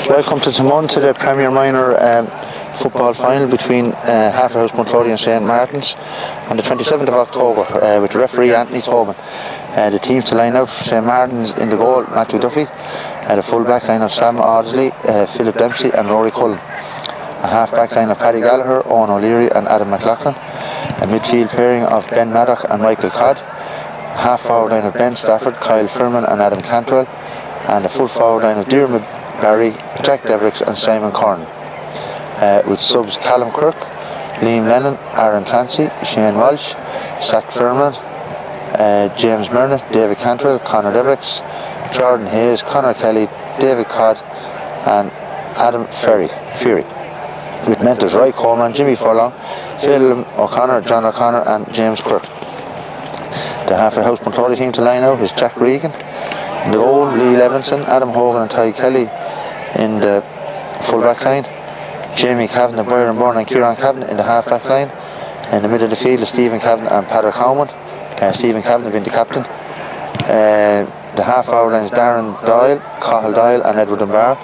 Welcome to Taghmon, to the Premier Minor football final between Halfhouse, Bunclody and St Martin's on the 27th of October with referee Anthony Taghmon. The teams to line out for St Martin's: in the goal, Matthew Duffy; the full back line of Sam Audsley, Philip Dempsey and Rory Cullen; a half back line of Paddy Gallagher, Owen O'Leary and Adam McLaughlin; a midfield pairing of Ben Maddock and Michael Codd; a half forward line of Ben Stafford, Kyle Firman and Adam Cantwell; and a full forward line of Diarmuid Barry, Jack Devericks and Simon Corn, with subs Callum Kirk, Liam Lennon, Aaron Clancy, Shane Walsh, Zach Firman, James Murnett, David Cantwell, Conor Devericks, Jordan Hayes, Conor Kelly, David Codd and Adam Fury, with mentors Roy Coleman, Jimmy Furlong, Phil O'Connor, John O'Connor and James Quirk. The Halfhouse Bunclody team to line out is Jack Regan. In the goal, Lee Levinson, Adam Hogan and Ty Kelly in the full back line; Jamie Kavanagh, Byron Byrne and Kieran Kavanagh in the half back line. In the middle of the field is Stephen Kavanagh and Patrick Taghmon, Stephen Kavanagh being the captain. The half forward line is Darren Doyle, Cathal Doyle and Edward Dunbar,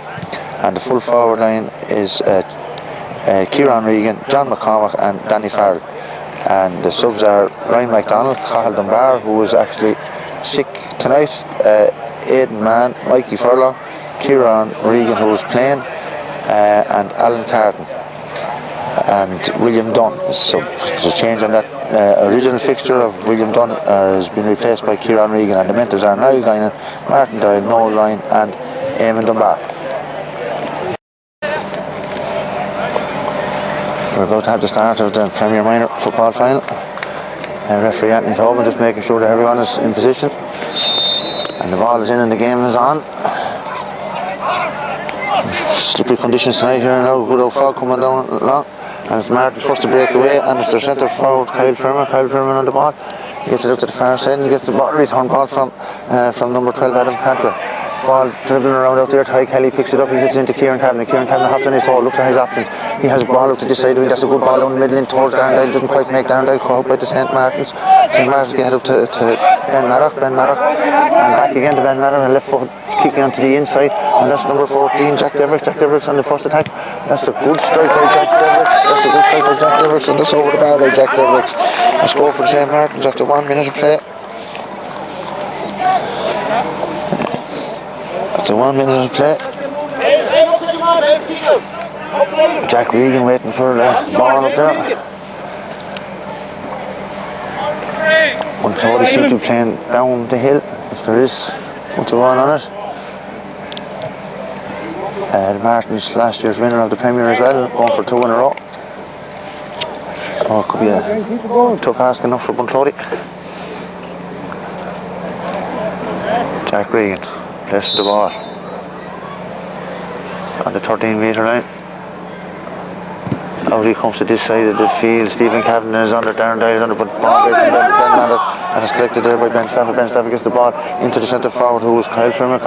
and the full forward line is Kieran Regan, John McCormack and Danny Farrell. And the subs are Ryan MacDonald, Cathal Dunbar, who was actually sick tonight, Aidan Mann, Mikey Furlong, Kieran Regan, who was playing, and Alan Carton and William Dunn. So there's a change on that original fixture of William Dunn has been replaced by Kieran Regan, and the mentors are Niall Guinan, Martin Doyle, Noel Ryan and Eamon Dunbar. We're about to have the start of the Premier Minor football final. Referee Anthony Taghmon just making sure that everyone is in position and the ball is in and the game is on. Slippery conditions tonight here now, good old fog coming down along, and it's Martin first to break away, and it's their centre forward Kyle Firman on the ball. He gets it up to the far side and he gets the ball, return ball from number 12 Adam Cantwell. Ball dribbling around out there, Ty Kelly picks it up, he gets it into Kieran Kavanagh. Kieran Kavanagh hops on his toe, looks at his options. He has a ball out to this side, that's a good ball down the middle in towards Darndale, doesn't quite make Darndale, caught by the St Martin's. St Martin's get up to Ben Maddock, and back again to Ben Maddock, and left foot kicking onto the inside, and that's number 14, Jack Devericks on the first attack. That's a good strike by Jack Devericks, and that's over the bar by Jack Devericks. A score for the St Martin's after 1 minute of play. After 1 minute of play, Jack Regan waiting for the ball up there. Bunclody seem to be playing down the hill, if there is much of one on it. The Martins, last year's winner of the Premier as well, going for 2 in a row. Oh, it could be a tough ask enough for Bunclody. Jack Regan places the ball on the 13-metre line. Out he comes to this side of the field. Stephen Kavanagh is under, Darren Dyer is under, but ball away from Ben Maddock, and it's collected there by Ben Stafford. Ben Stafford gets the ball into the centre forward, who is Kyle Firman.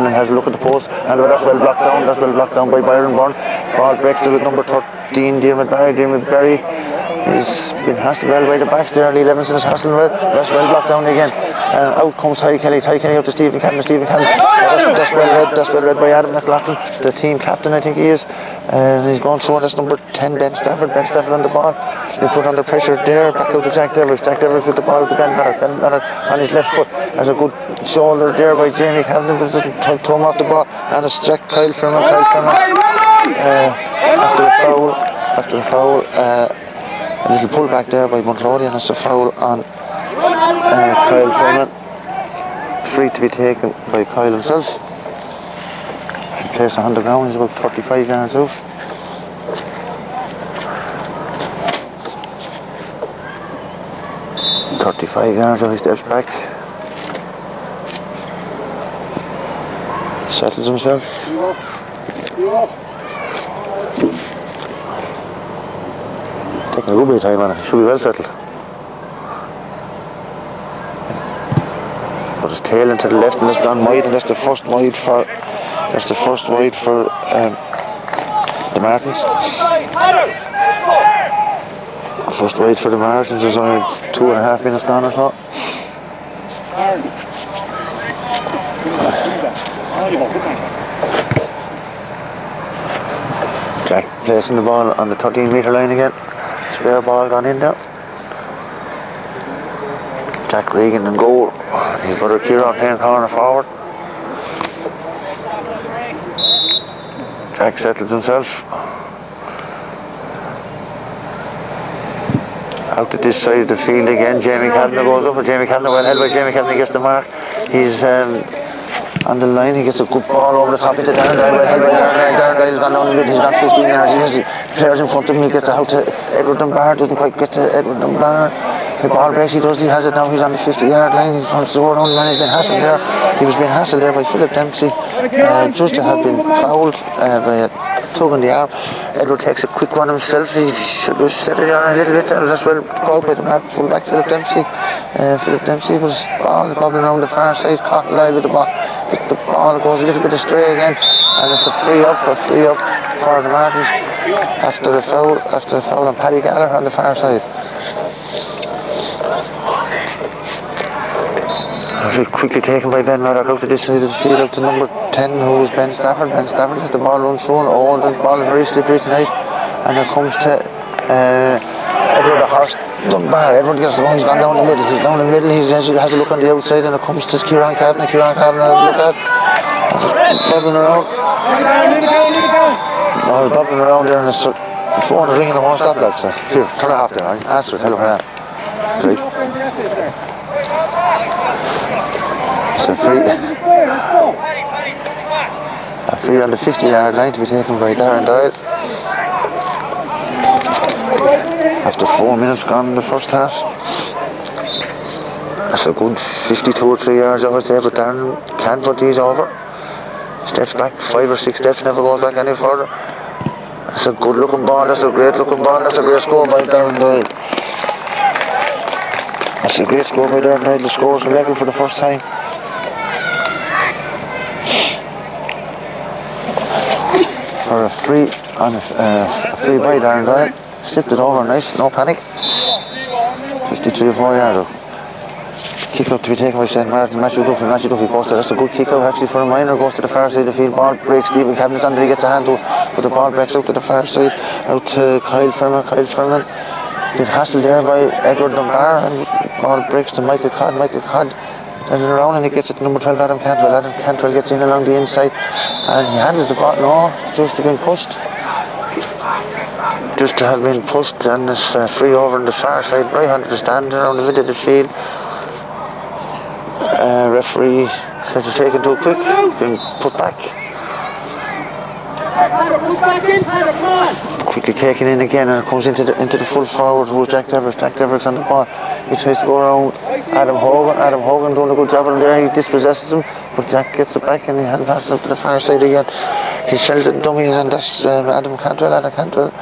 And has a look at the post, and that's well blocked down by Byron Byrne. Ball breaks to the number 13, Diarmuid Barry. He's been hassled well by the backs there. Lee Levinson is hassling well. That's well blocked down again. Out comes Ty Kelly out to Stephen Kavanagh. That's well read by Adam McLaughlin, the team captain, I think he is. And he's going through, and that's number 10, Ben Stafford on the ball. He put under pressure there, back out to Jack Devericks with the ball to Ben Maddock on his left foot. There's a good shoulder there by Jamie Kavanagh, but doesn't throw him off the ball. And it's Kyle Firman. After the foul, a little pull back there by Bunclody, and it's a foul on Kyle Firman. Free to be taken by Kyle himself. He plays on the ground, he's about 35 yards out. He steps back, settles himself. Taking a good bit of time on it, he should be well settled. But his tail into the left and it's gone wide, and that's the first wide for the Martins. First wide for the Martins. There's only 2.5 minutes gone or so. Placing the ball on the 13-metre line again. Spare ball gone in there. Jack Regan in goal. His brother Kieran playing corner forward. Jack settles himself. Out to this side of the field again. Jamie Kavanagh goes up, and Jamie Kavanagh, well held by Jamie Kavanagh, gets the mark. He's on the line. He gets a good ball over the top into Darren Doyle, well held by Darren Doyle. He's gone down the mid, he's got 15 yards. He has players in front of him. He gets it out to Edward Dunbar, doesn't quite get to Edward Dunbar. The ball breaks, he has it now, he's on the 50-yard line. He's trying to score down the man, he's been hassled there. He was being hassled there by Philip Dempsey, just to have been fouled by a tug on the arm. Edward takes a quick one himself. He should have set it on a little bit. That's well called by the mark full-back Philip Dempsey. Philip Dempsey was bobbling around the far side, caught live with the ball. But the ball goes a little bit astray again, and it's a free up for the Martins after a foul on Paddy Gallagher on the far side. Quickly taken by Ben Maddock out to this side of the field, out to number 10, who is Ben Stafford. Ben Stafford has the ball run through. Oh, the ball is very slippery tonight. And it comes to Edward the Horse Dunbar. Edward gets the ball, he's gone down the middle. He's down the middle, he has a look on the outside, and it comes to Kieran Kavanagh. Kieran Kavanagh has a look at. Just bobbling around. Oh, bobbling around there, and the phone is ringing. I won't stop, lads. Here, turn it off there. Answer it. Hello, hello. Great. It's a free on the 50-yard line to be taken by Darren Doyle. After 4 minutes gone in the first half. That's a good 52 or 3 yards over there, but Darren can't put these over. Steps back 5 or 6 steps, never goes back any further. That's a good looking ball, that's a great looking ball, that's a great score by Darren Doyle. That's a great score by Darren Doyle. The scores are level for the first time. For a free by Darren Doyle. Slipped it over nice, no panic. 53 or 4 yards. Kick out to be taken by St. Martin. Matthew Duffy goes to, that's a good kick out actually for a minor, goes to the far side of the field. Ball breaks, Stephen Cabinet's under, he gets a hand to it, but the ball breaks out to the far side, out to Kyle Furman. Been hassled there by Edward Dunbar, and ball breaks to Michael Codd. Turns it around and he gets it to number 12, Adam Cantwell. Adam Cantwell gets in along the inside and he handles the ball. No, just to have been pushed, and it's free over on the far side, right under the stand around the middle of the field. Referee says it's taken too quick, been put back. Quickly taken in again, and it comes into the full forward, who's Jack Devers. Jack Devers on the ball. He tries to go around Adam Hogan doing a good job on him there. He dispossesses him, but Jack gets it back and he hand passes up to the far side again. He sells it dummy, and that's Adam Cantwell.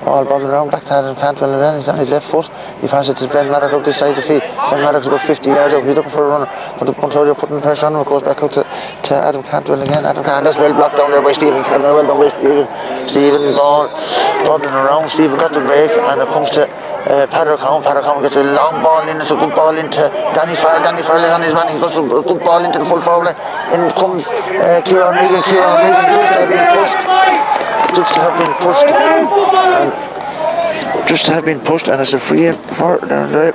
All bobbling around back to Adam Cantwell, and then he's on his left foot. He passes it to Ben Maddock up this side of the field. Ben Maddock's about 50 yards out. He's looking for a runner, but the Bunclody are putting pressure on him. It goes back out to Adam Cantwell again. Adam Cantwell, that's well blocked down there by Stephen Cantwell. Well done by Stephen ball bobbling around. Stephen got the break, and it comes to Padder Cowan gets a long ball in. It's a good ball into Danny Farrell. Danny Farrell is on his man. He goes a good ball into the full forward line. In comes Kieran Regan just to have been pushed, and it's a free in for Darren Doyle.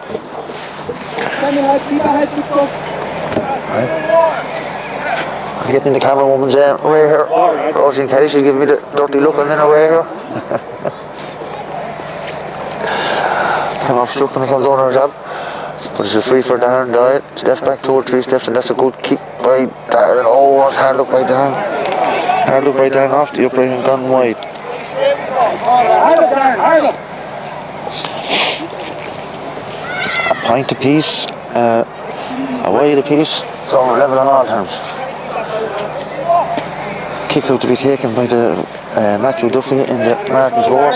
I'm getting the camera woman's away here. Roisin Kelly, she's giving me the dirty look. I'm in her way here. I'm obstructing her from doing her job. But it's a free for Darren Doyle. Steps back 2 or 3 steps, and that's a good kick by Darren. Oh, it's hard look by Darren. Off the upright and gone wide. A point apiece, a wide apiece, so we're level on all terms. Kick out to be taken by the Matthew Duffy in the Martin's goal.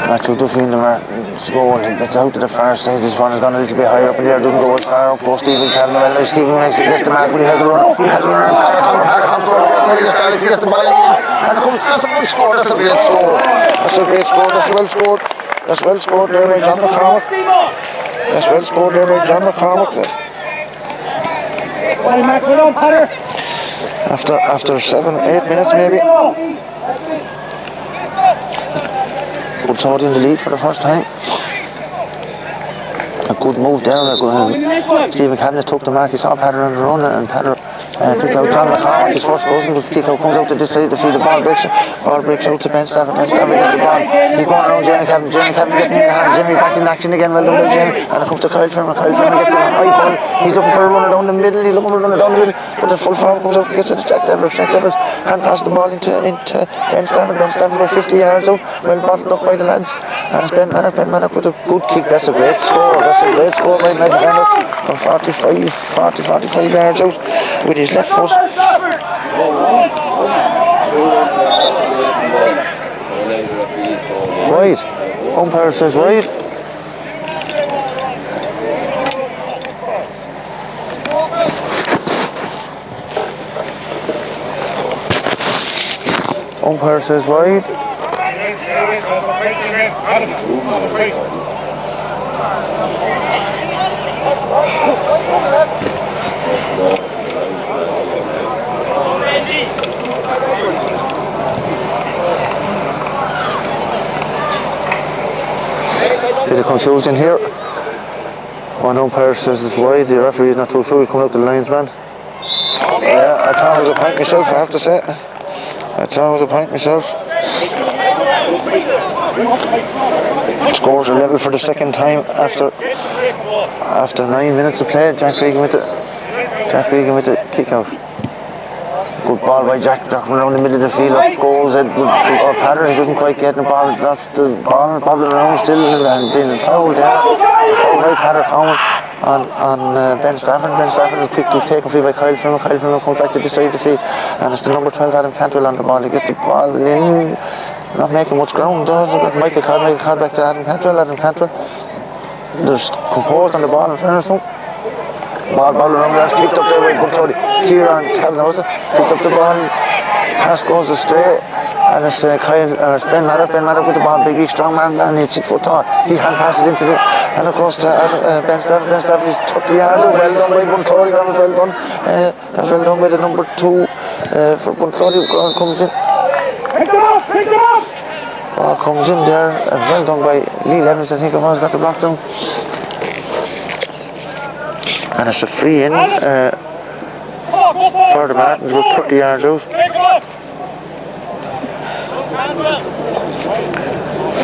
Matthew Duffy in the Martin's goal, and gets out to the far side. This one has gone a little bit higher up in the air, doesn't go as far up. Goes Stephen Cavanagh. Well, Stephen gets the mark, but he has the run. And Padder comes forward. He gets the ball in, and it comes. That's a good score. That's a great score. That's well scored there by John McCormick. After 7-8 minutes maybe. Bunclody in the lead for the first time. A good move there. Stephen Cabinet took the mark. He saw Patter on the run, and Patter picked out John McCarthy. His first cousin, but kick out comes out to this side of the field. The ball breaks out to Ben Stafford. Ben Stafford gets the ball. He's going around Jamie Cabinet. Jamie Cabinet getting in the hand. Jamie back in action again. Well done by Jamie. And it comes to Kyle Fermer. Kyle Fermer gets in a high ball. He's looking for a runner down the middle. But the full forward comes out and gets it to Jack Devers. Jack Devers hand passes the ball into Ben Stafford. Ben Stafford about 50 yards out. Well bottled up by the lads. And it's Ben Maddock with a good kick. That's a great score. By Maddock from 45 yards out with his left foot. Wide. Umpire says wide. Umpire says wide. Bit of confusion here. One umpire says it's wide. The referee is not too sure. He's coming out to the linesman. Yeah, I thought it was a point myself, I have to say. Scores are level for the second time after 9 minutes of play. Jack Regan with the kick out. Good ball by Jack, dropping around the middle of the field. Up goes or Patter. He doesn't quite get the ball. Drops the ball, bobbling around still and being fouled there. Fouled by Patter Cowan on Ben Stafford. Ben Stafford is quickly taken free by Kyle Fermer. Kyle Fermer comes back to the side of the field, and it's the number 12 Adam Cantwell on the ball. He gets the ball in, not making much ground. Michael Codd back to Adam Cantwell. There's composed on the ball in fairness to him. Ball around the last, picked up there by Bunclody. Kieran Taghmon picked up the ball. Pass goes astray, and it's Ben Maddock with the ball. Big strong man, he's 6 foot tall. He hand passes into it, and of course to Ben Stafford. Ben Stafford is 30 yards. Well done by Bunclody. That was well done. That was well done by the number 2 for Bunclody. Ball comes in. Ball comes in there. Well done by Lee Levins. I think it was got the block down. And it's a free in for the Martins, about 30 yards out.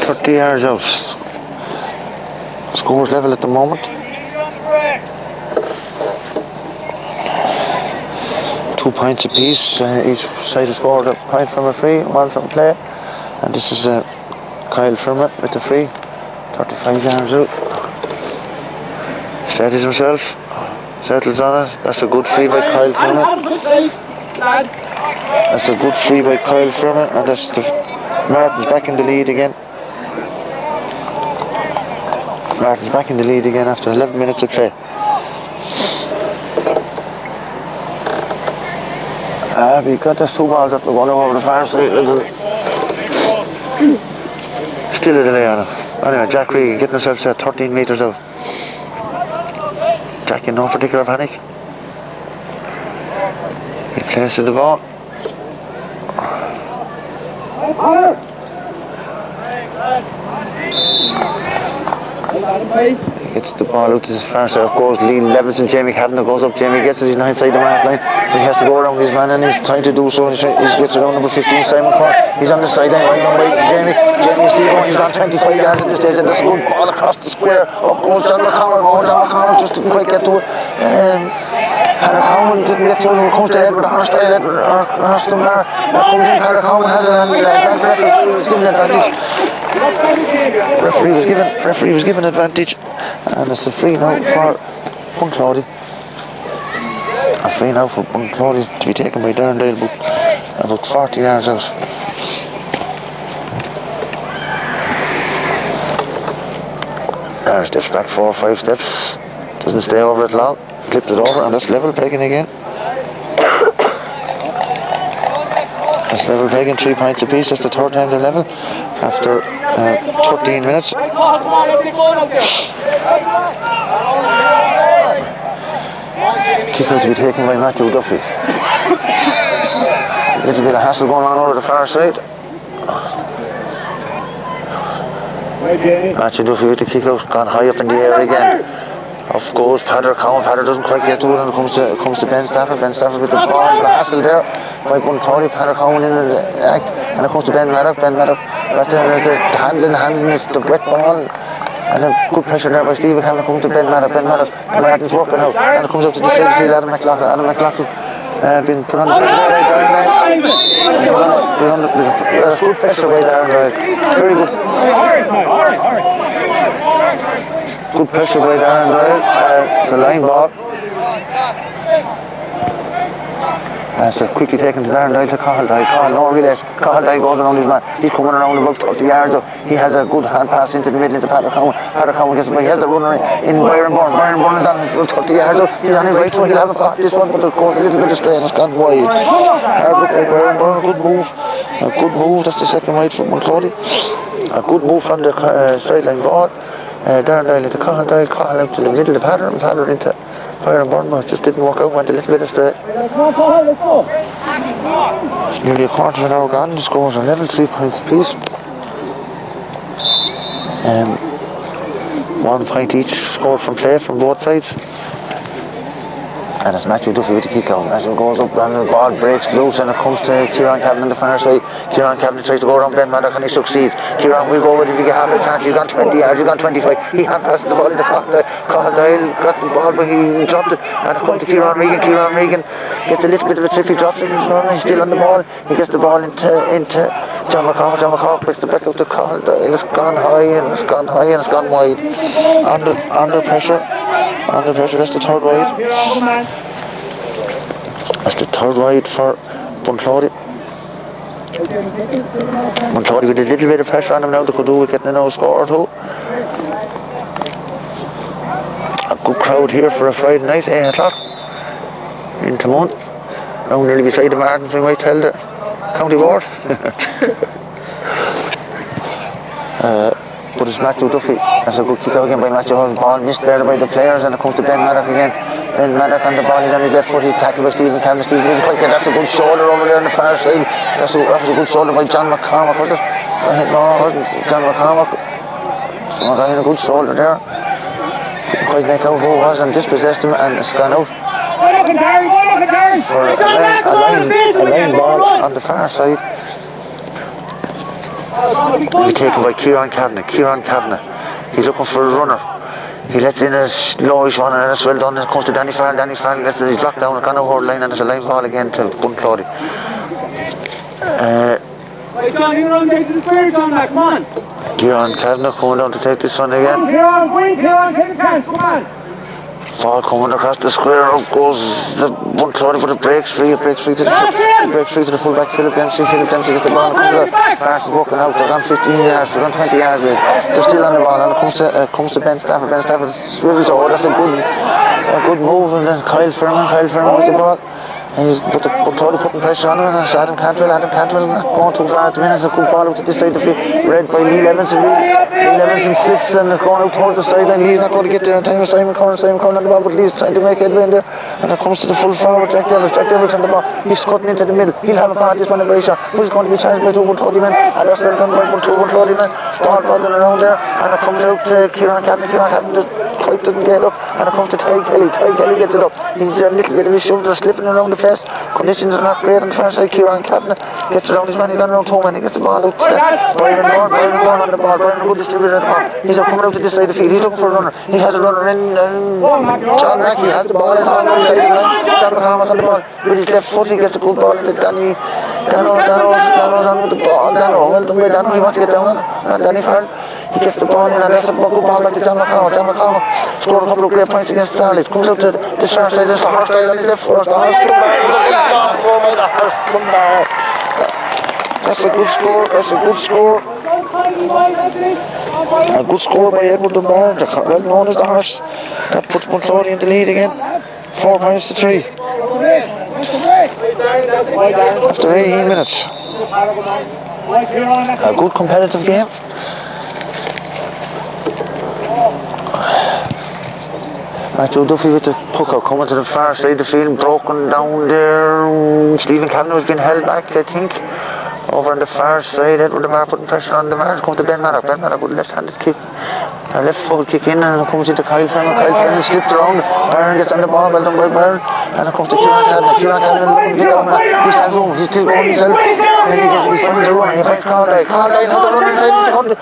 30 yards out. Scores level at the moment. 2 points apiece. Each side has scored a point from a free, 1 from play. And this is Kyle Fermer with the free. 35 yards out. Steadies himself. Settles on it. That's a good free by Kyle Fermer. And that's the Martin's back in the lead again. After 11 minutes of play. There's 2 balls after going over the far side. Still a delay on it. Anyway, Jack Regan getting himself set 13 metres out. Jack in no particular panic. He places the ball. Gets the ball out to his far side. Of course, Lee Levins and Jamie Cabinet goes up. Jamie gets it. He's not inside the mark line, but he has to go around his man, and he's trying to do so. He gets around number 15, Simon Corr. He's on the sideline, right down by Jamie. Jamie is still going. He's gone 25 yards at this stage, and there's a good ball across the square. Up goes John McConnell. John McConnell just didn't quite get to it. Patter Cowan didn't get to it. It comes to Edward Hurst. Hurst comes in. Patter Cowan has it, and referee was given advantage. Referee was given advantage, and it's a free now for Bunclody. A free now for Bunclody to be taken by Derrendale, about 40 yards out. There, steps back 4 or 5 steps. Doesn't stay over it long. Clipped it over, and that's level pegging again. That's level pegging, 3 points apiece. That's the 3rd time they're level after 13 minutes. Kick out to be taken by Matthew Duffy. little bit of hassle going on over the far side. Matthew Duffy with the kick out, gone high up in the air again. Off goes Taghmon. Padder doesn't quite get to it, and it comes to Ben Stafford. Ben Stafford with the ball, the hassle there by Bunclody. Taghmon in the act, and it comes to Ben Maddock. Ben Maddock, but the handling is the wet ball. And a good pressure there by Stephen Campbell. Comes to Ben Maddock. Martin's working out, and it comes up to the side of the field. Adam McLaughlin been put on the pressure there. There's good pressure by there. Very good. Good pressure by Darren Doyle. It's a line ball. So quickly taken to Darren Doyle to Cahill Doyle. No relay. Cahill Doyle goes around his man. He's coming around about 30 yards. He has a good hand pass into the middle into Taghmon. Taghmon gets away. He has the runner in Byron Byrne. Byron Byrne is on 30 yards. He's on his right foot. He'll have a pot. This one, but it goes a little bit astray and it's gone wide. Hard look by Byron Byrne. Good move. A good move. That's the second wide for Bunclody. A good move from the sideline ball. Darren Doyle into Cahill Doyle. Cahill out to the middle of Padder and Padder into Byron Byrne. Just didn't work out. Went a little bit astray. Nearly a quarter of an hour gone. The scores are level, 3 points apiece. 1 point each scored from play from both sides. And it's Matthew Duffy with the kick out. Matthew goes up and the ball breaks loose and it comes to Kieran Cavan on the far side. Kieran Cavan tries to go around Ben Maddock and he succeeds. Kieran will go with it if he get half a chance. He's gone 20 yards, he's gone 25. He hand passes the ball into Cahill Doyle, got the ball but he dropped it. And it's come to Kieran Regan. Kieran Regan gets a little bit of a trip. He drops it. He's still on the ball. He gets the ball into John McCormick. John McCormick puts the back out to Cahill Doyle. It's gone high and it's gone wide. Under pressure. That's the third wide. That's the third wide for Bunclody. Bunclody with a little bit of pressure on him now. They could do with getting another score or two. A good crowd here for a Friday night, 8 o'clock in Taghmon. Now nearly beside the Martins, we might tell the county board. But it's Matthew Duffy. That's a good kick out again by Matthew Hull. Ball missed there by the players and it comes to Ben Maddock again. Ben Maddock on the ball, he's on his left foot, he's tackled by Stephen Campbell. Stephen didn't quite get. That's a good shoulder over there on the far side. That was a good shoulder by John McCormick, was it? No, it wasn't John McCormick. Someone got in a good shoulder there. Couldn't quite make out who it was and dispossessed him and it's gone out. For a line ball on the far side. Will be taken by Kieran Kavanagh. He's looking for a runner. He lets in a lowish one and it's well done. It comes to Danny Farrell. Danny Farrell gets it. He's dropped down. It's gone over the line and it's a line ball again to Bunclody. John, you run to the square, John, come on. Kieran Kavanagh coming down to take this one again. Kieran, take a chance, come on. Ball coming across the square, up goes the Bunclody, but it breaks free to the fullback Philip Dempsey. Philip Dempsey gets the ball and comes to the pass broken out. They're gone 15 yards, they're gone 20 yards with it. They're still on the ball and it comes to Ben Stafford. Ben Stafford swivels over. That's a good move, and then Kyle Furman with the ball. And he's Bunclody putting pressure on him, and it's Adam Cantwell not going too far at the minute. It's a good ball out to this side of the field, read by Lee Levinson. Lee Levinson slips and it's going out towards the sideline. Lee's not going to get there in time with Simon Curran on the ball, but Lee's trying to make headway in there. And it comes to the full forward, Jack Devils on the ball. He's cutting into the middle. He'll have a part, this one a very shot, but he's going to be challenged by two Bunclody men, and that's well done by two Bunclody men. Ball rolling around there, and it comes out to Kieran Kavanagh. Kieran Kavanagh just quite doesn't get up, and it comes to Ty Kelly. Ty Kelly gets it up. He's a little bit of his shoulder slipping around the place. Conditions are not great on the far side. Kieran Kavanagh gets around his man. He's gone around Taghmon. He gets the ball out to Byron Byrne on the ball. Byron, a good distributor on the ball. He's coming out to this side of the field. He's looking for a runner. He has a runner in. John Mackey has the ball. John McCormick on the ball with his left foot. He gets a good ball into Dano's on with the ball. Dano, well done by Dano. He wants to get down on it. And Danny Farrell, he gets the ball in, and that's a good ball back to John McCormick. John McCormick scored a couple of great points against Starlight. Comes out to this far side. This is the horse style on his left foot. That's a good score. A good score by Edward Dunbar, well known as the horse. That puts Bunclody in the lead again. 4 points to 3. After 18 minutes. A good competitive game. Matthew Duffy with the puck out coming to the far side of the field, broken down there. Stephen Kavanagh has been held back, I think. Over on the far side, Edward DeMar putting pressure on DeMar. Come to Ben Maddock. Ben Maddock with a left-handed kick. A left foot kick in, and it comes into Kyle Fenner. Kyle Fenner slipped around. Byrne gets on the ball, well done by Byrne. And it comes to Kieran Cavan. Kieran Cavan looking to pick up. He stands home, he's still going himself. And he finds a run, and he finds Carlyle. Carlyle has a run inside the corner.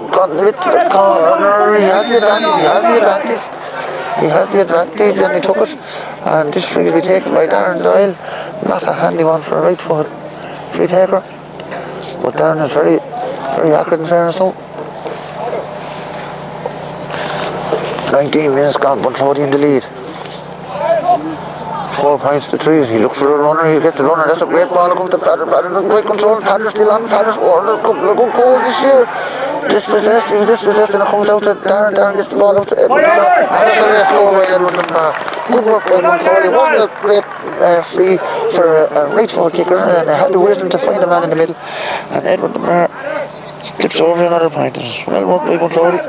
Got hit to the corner. He has the advantage. He has the advantage, and he took it. And this free will be taken by Darren Doyle. Not a handy one for a right foot free taker. But Darren is very, very accurate in fairness though. 19 minutes gone, Bunclody in the lead. 4 points to 3. He looks for the runner, he gets the runner. That's a great ball. It comes to Padder. Padder doesn't quite control. Padder's still on. Padder's scored a couple of good goals this year. Dispossessed, he was dispossessed, and it comes out to Darren. Darren gets the ball out to Edward DeMar. And that's a great score by Edward DeMar. Good work by Bunclody. Wasn't a great free for a right forward kicker, and they had the wisdom to find a man in the middle. And Edward DeMar tips over another point. Well worked by Bunclody.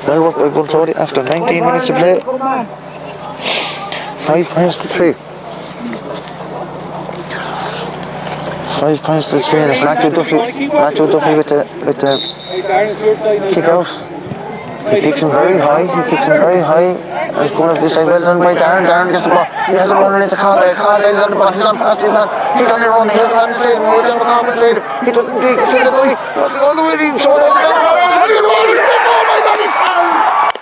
Well worked by Bunclody after 19 minutes of play. 5 points to 3. 5 points to 3, and it's Matthew Duffy with the kick out. He kicks him very high. And it's going up this side. Well done by Darren. Darren gets the ball. He has a runner into Carlyle. Carlyle's on the ball. He's on past his man. He's on the run. He has a man inside him. He has a man inside him. He doesn't dig. He says, what's he going to do? He throws out the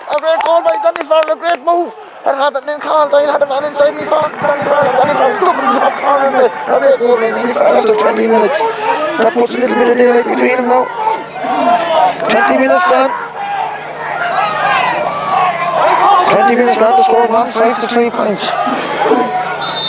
a great goal by Danny Farrell. A great move. And happened then Carlyle had a man inside me for Danny Farrell stuck in the top corner of a great goal by Danny Farrell after 20 minutes. That puts a little bit of daylight between them now. 20 minutes gone. 20 minutes gone to score 1-5 to 3 points.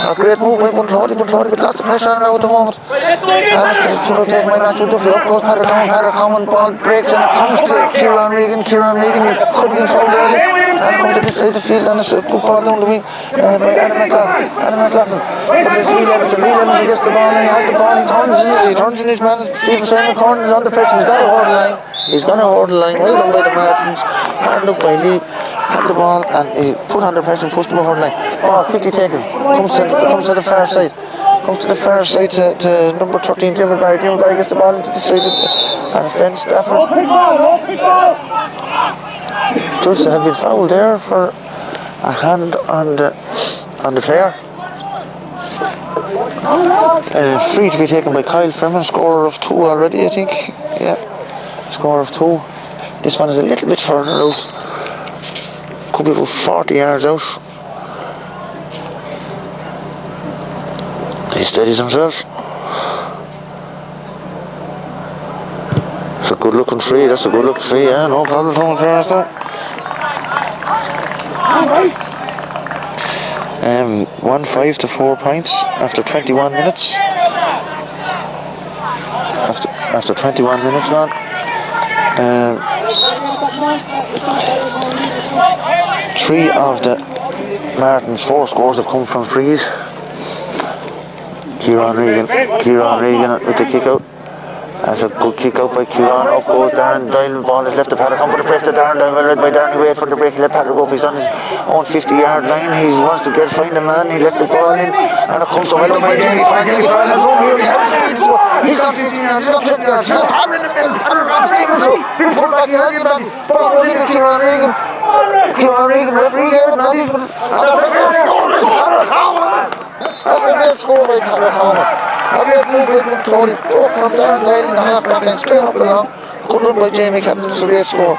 A great move by Bunclody with lots of pressure on now at the moment. And it's to take my Matthew Duffy. Up goes Padder Common, ball breaks, and it comes to Kieran Regan. Kieran Regan could have been fouled early. And it comes to this side of the field, and it's a good ball down the wing by Adam McLaughlin. But it's Lee Levinson. He gets the ball, and he has the ball. He turns in his man. Stephen Simon Corn is under pressure. He's got to hold the line. Well done by the Martins. And look by Lee. Had the ball, and he put under pressure and pushed him over the line. Ball quickly taken. Comes to the far side. To number 13, Jimmy Barry. Jimmy Barry gets the ball into the side, and it's Ben Stafford. Judge have been fouled there for a hand on the player. Free to be taken by Kyle Freeman, scorer of 2 already, I think. Yeah, scorer of 2. This one is a little bit further out. Could be about 40 yards out. He steadies himself. It's a good looking free, yeah, no problem coming first though. 1-5 to 4 points after 21 minutes. After 21 minutes gone. 3 of the Martins' 4 scores have come from frees. Kieran Regan with the kick out. That's a good kick out by Kieran. Up goes Darren Doyle. The ball is left to Padder. Come for the press to Darren Doyle. Well read by Darren. He waits for the break. He let Padder go. He's on his own 50-yard line. He wants to find a man. He lets the ball in, and it comes so well done by Jamie Farrell. Jamie Farrell has run here. He has the speed. He's got 15 yards. He's got 20 yards. He's got Padder in the middle. Padder got Stephen through. Big pull back. He has the ball. Ball goes into Kieran Regan. Referee gave it. Not even. And that's a great score by Padder Common. That's a great score by Padder Common. A great move by Bunclody. Broke from Darren Doyle in the half-back line, straight up along. Good run by Jamie Cavan. That's a great score.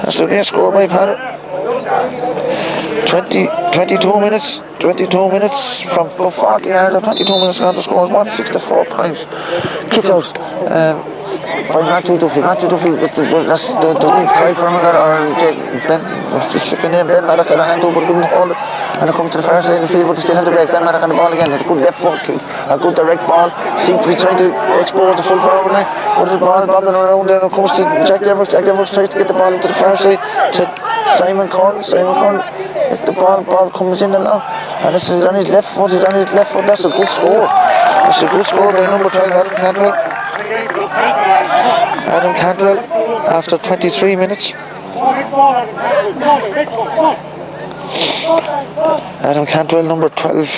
That's a great score by Padder. 22 minutes from about 40 yards. 22 minutes gone. The score is 1-6 to 4 points. Kick out by Matthew Duffy with the guy from it, or Ben, what's his second name? Ben Maddock had a hand to, but couldn't hold it, and it comes to the far side of the field, but they still have the break. Ben Maddock on the ball again. It's a good left foot kick, a good direct ball. Seems to be trying to expose the full forward line, but the ball bobbling around there, and it comes to Jack Devers. Jack Devers tries to get the ball into the far side to Simon Corn. It's the ball comes in along, and this is on his left foot. That's a good score. That's a good score by number 12, Adam Cantwell. Adam Cantwell after 23 minutes. Adam Cantwell, number 12.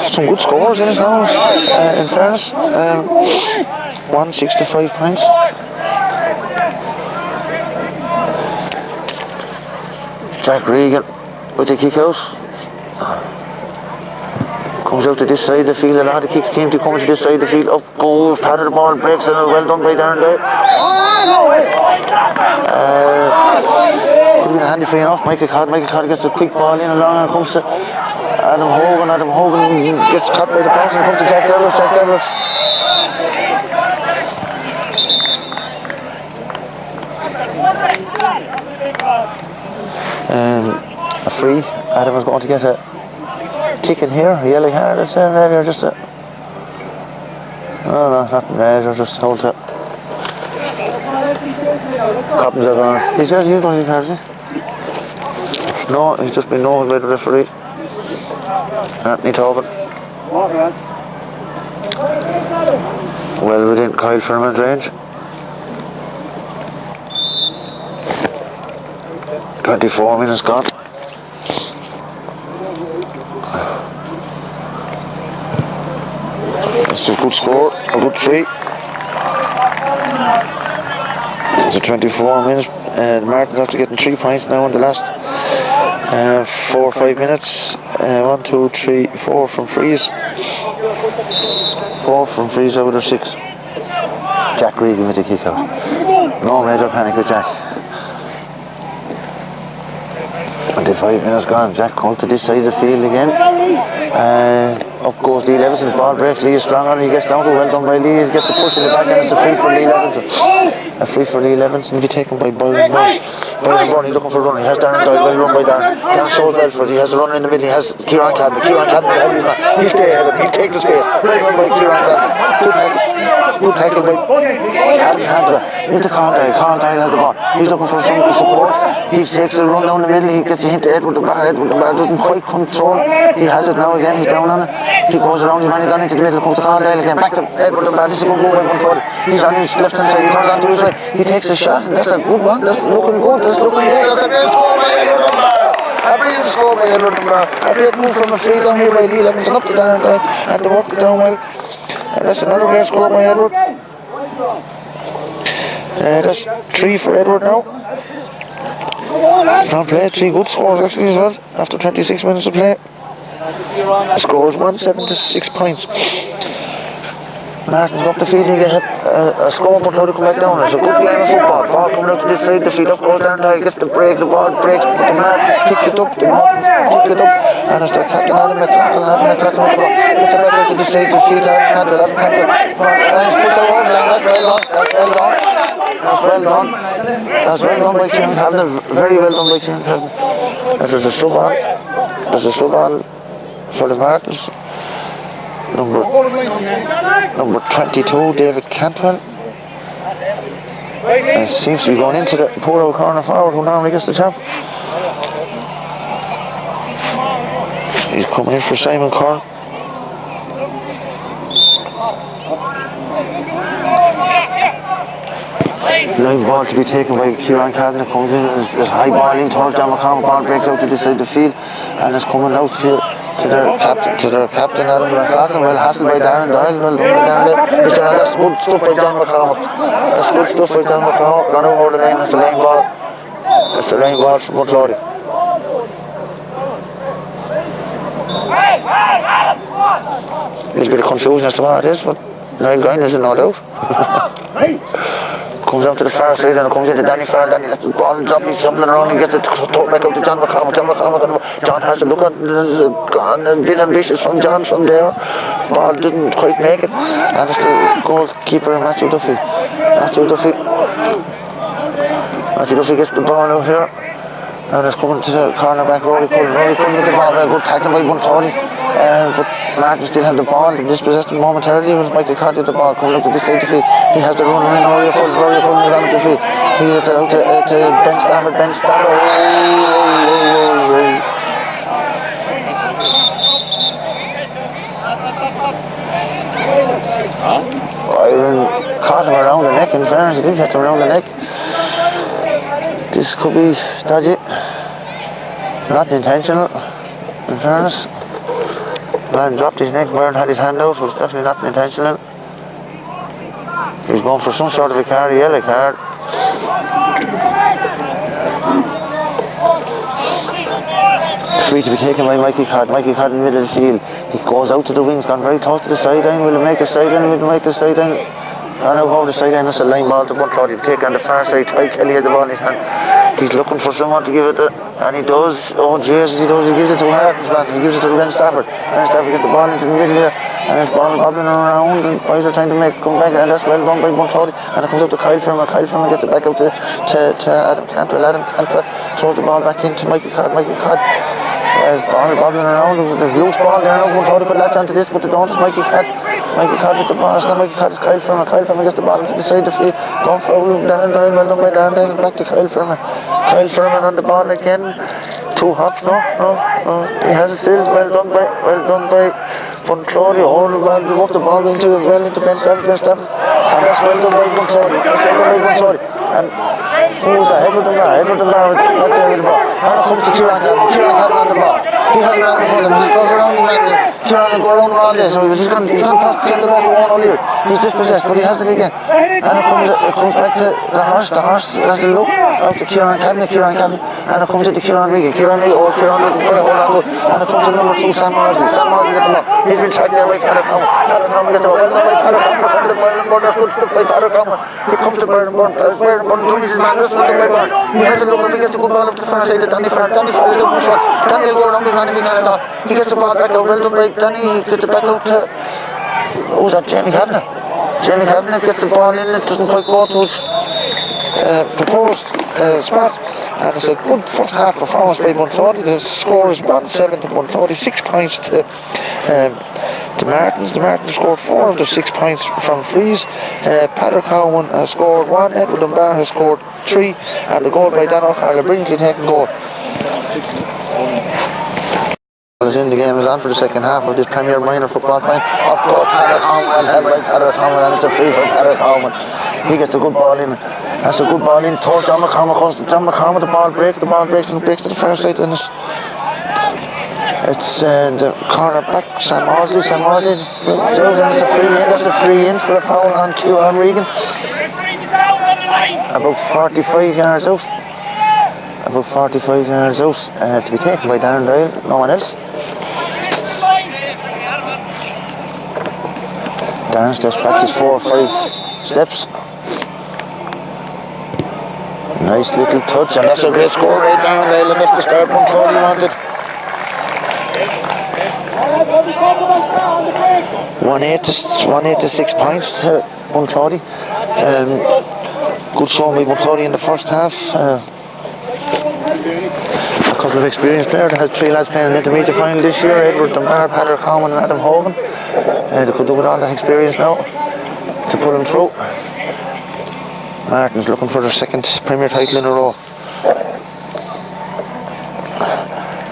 Some good scores in it now, in fairness. 165 points. Jack Regan with the kick out. Comes out to this side of the field. A lot of kicks came to come to this side of the field. Up goes, patted the ball, breaks, and well done by Darren Dale. Could have been a handy free enough. Michael Cod gets a quick ball in along and comes to Adam Hogan. Adam Hogan gets caught by the bounce and comes to Jack Devlin. A free. Adam was going to get a ticket here, a yellow card, I'd say, maybe, or just a... No, not major, just hold it. Coppins over on. He says you don't need cards, is he? No, he's just been known by the referee. Anthony Taghmon. Well within Kyle Furman's range. 24 minutes gone. It's a good score, a good three. It's a 24 minutes, and Martin's after getting 3 points now in the last 4 or 5 minutes. 1, 2, 3, 4 from frees. 4 from frees out of 6. Jack Regan with the kick out. No major panic with Jack. 25 minutes gone. Jack comes to this side of the field again. Up goes Lee Levinson. Ball breaks. Lee is strong on it. He gets down to well done by Lee. He gets a push in the back and it's a free for Lee Levinson. A free for Lee Levinson. Be taken by Byron Byrne. Byron Byrne looking for a run. He has Darren Doyle. Well run by Darren. Darren shows well for it. He has a run in the middle. He has Kieran Cadman. Kieran Cadman ahead of his man. He'll stay ahead of him. He'll take the space. Well run by Kieran Cadman. Good tackle by Adam Cantwell. Into Colin Doyle. Colin Doyle has the ball. He's looking for some support. He takes a run down the middle. He gets a hit to Edward the bar. Edward the bar doesn't quite control. He has it now again. He's down on it. He goes around his man. He gone into the middle. Comes to Colin Doyle again. Back to Edward the bar. This is a good goal by Bunclody. He's on his left hand side. He turns on to his right. He takes a shot. That's a good one. That's looking good. That's looking good. That's a great score by Edward the bar. A brilliant score by Edward the bar. A great move from the free down here by Lee Levinson up to Darren Doyle and to work it down well. And that's another great score by Edward. That's 3 for Edward now. From play, 3 good scores actually as well after 26 minutes of play. The score is 176 points. Martin's got up the field, he gets a score, but Bunclody come back down. It's a good game of football. Ball coming out to this side, the field up goes Darren Doyle, gets the break, the ball breaks, but the Martins pick it up, and it's their captain Adam McLaughlin with the ball. Gets it back out to this side, the field, Adam Cantwell, and he's pushed over the line. That's well done by Kieran Cadman, very well done by Kieran Cadman. There's a sub on for the Martins. Number 22, David Cantwell. And seems to be going into the poor old corner forward who normally gets the chop. He's coming in for Simon Corn. Line ball to be taken by Kieran Cadman. Comes in, there's high ball in towards John McCormick. Ball breaks out to this side of the field and it's coming out to their captain Adam McLaughlin. Well hassled by Darren Doyle. Well done by Darren Doyle. That's good stuff by John McCormick. That's good stuff by John McCormick. Gone over the line. That's a line ball. That's a line ball from Bunclody. A little bit of confusion as to what it is, but Niall Guine isn't no doubt. Comes out to the far side and it comes into Danny Farrell. Danny lets the ball drop, he's stumbling around, he gets it tucked back out to John McCormick. John has a look at it, gone a bit ambitious from John from there. Ball didn't quite make it. And it's the goalkeeper Matthew Duffy. Matthew Duffy gets the ball out here. And it's coming to the cornerback, Rory Cullen with the ball. Good tackling by Bunclody. But Martin still had the ball, dispossessed him momentarily when Michael Cod did the ball, coming out to this side of the field. He has the runner in, Rory Cullen is around the field. He gets it out to Ben Stafford. fairness, he did catch him around the neck. This could be dodgy. Not intentional, in fairness. Man dropped his neck, Byrne had his hand out, was definitely not intentional. He's going for some sort of a card, a yellow card. Free to be taken by Mikey Codd. Mikey Codd in the middle of the field. He goes out to the wings, gone very close to the sideline. Will he make the sideline? Will he make the sideline? Gone out over the sideline. That's a line ball to Bunclody. He'll take on the far side. Ty Kelly had the ball in his hand. He's looking for someone to give it to, and he does. Oh Jesus, he does. He gives it to Martin's man. He gives it to Ben Stafford. Ben Stafford gets the ball into the middle here, and his ball bobbling around, and boys are trying to make it come back, and that's well done by Bunclody. And it comes up to Kyle Firmer. Kyle Firmer gets it back out to Adam Cantwell. Adam Cantwell throws the ball back into Mikey Codd. Mikey Codd. Ball bobbling around. There's loose ball there now. Bunclody put latch onto this, but they don't. It's Mikey Codd. Mikey Codd with the ball. It's not Mikey Codd, it's Kyle Firmer. Kyle Firmer gets the ball into the side of the field. Don't foul him. Darren Doyle, well done by Darren Doyle. Back to Kyle Firmer. Kyle Firmer on the ball again. 2 hops, no. He has it still. Well done by Bunclody. Hold the ball, walk the ball into Ben Stafford. And that's well done by Bunclody. And who was that? Edward Dunbar right there with the ball. And it comes to Kieran Cavan on the ball. He has a man in front of him. He goes around the man. Kieran will go around the ball there. So he's gone past the centre back with one O'Leary. He's dispossessed, but he has it again. And it comes back to the horse. The horse has a look out to Kieran Cavan. And it comes into Kieran Regan. Kieran doesn't hold on to it. And it comes to number 2, Sam Marsley. Sam Marsley gets the ball. He's been tracked there by Taghmon gets the ball. Well done by Taghmon. It comes to Byron Byrne. That's good stuff by Taghmon. It comes to Byron Byrne. Byron Byrne doing his man. That's well done by Byrne. He has a look. If he gets a good ball up to the far side to Danny Farrell. Danny Farrell is up in front. Danny will go around his man if he can at all. He gets the ball back out. Well done by Danny. He gets it back out to... Who was that? Jamie Kavanagh. Jamie Kavanagh gets the ball in. It doesn't quite go to his proposed spot. And it's a good first half performance by Bunclody. The score is 1-7 to Bunclody, 6 points to Martins. The Martins scored 4 of the 6 points from frees. Taghmon has scored 1, Edward Dunbar has scored 3, and the goal by Dan O'Farrell, a brilliantly taken goal. In the game is on for the second half of this Premier Minor football final. Up goes Taghmon, held by Taghmon, and it's a free for Taghmon. He gets a good ball in. That's a good ball in. Towards John McCormack. John McCormack, the ball breaks and breaks to the far side, and it's the corner back. Sam Marsley. That's a free in. That's a free in for a foul on Kieran Regan. About 45 yards out. To be taken by Darren Doyle. No one else. Darren steps back just 4 or 5 steps. Nice little touch, and that's a great score right down there, and that's the start Bunclody wanted. 1-8 to 6 points to Bunclody. Good showing by Bunclody in the first half. A couple of experienced players. They had 3 lads playing in intermediate final this year: Edward Dunbar, Taghmon and Adam Hogan. They could do with all that experience now to pull them through. Martin's looking for their second Premier title in a row.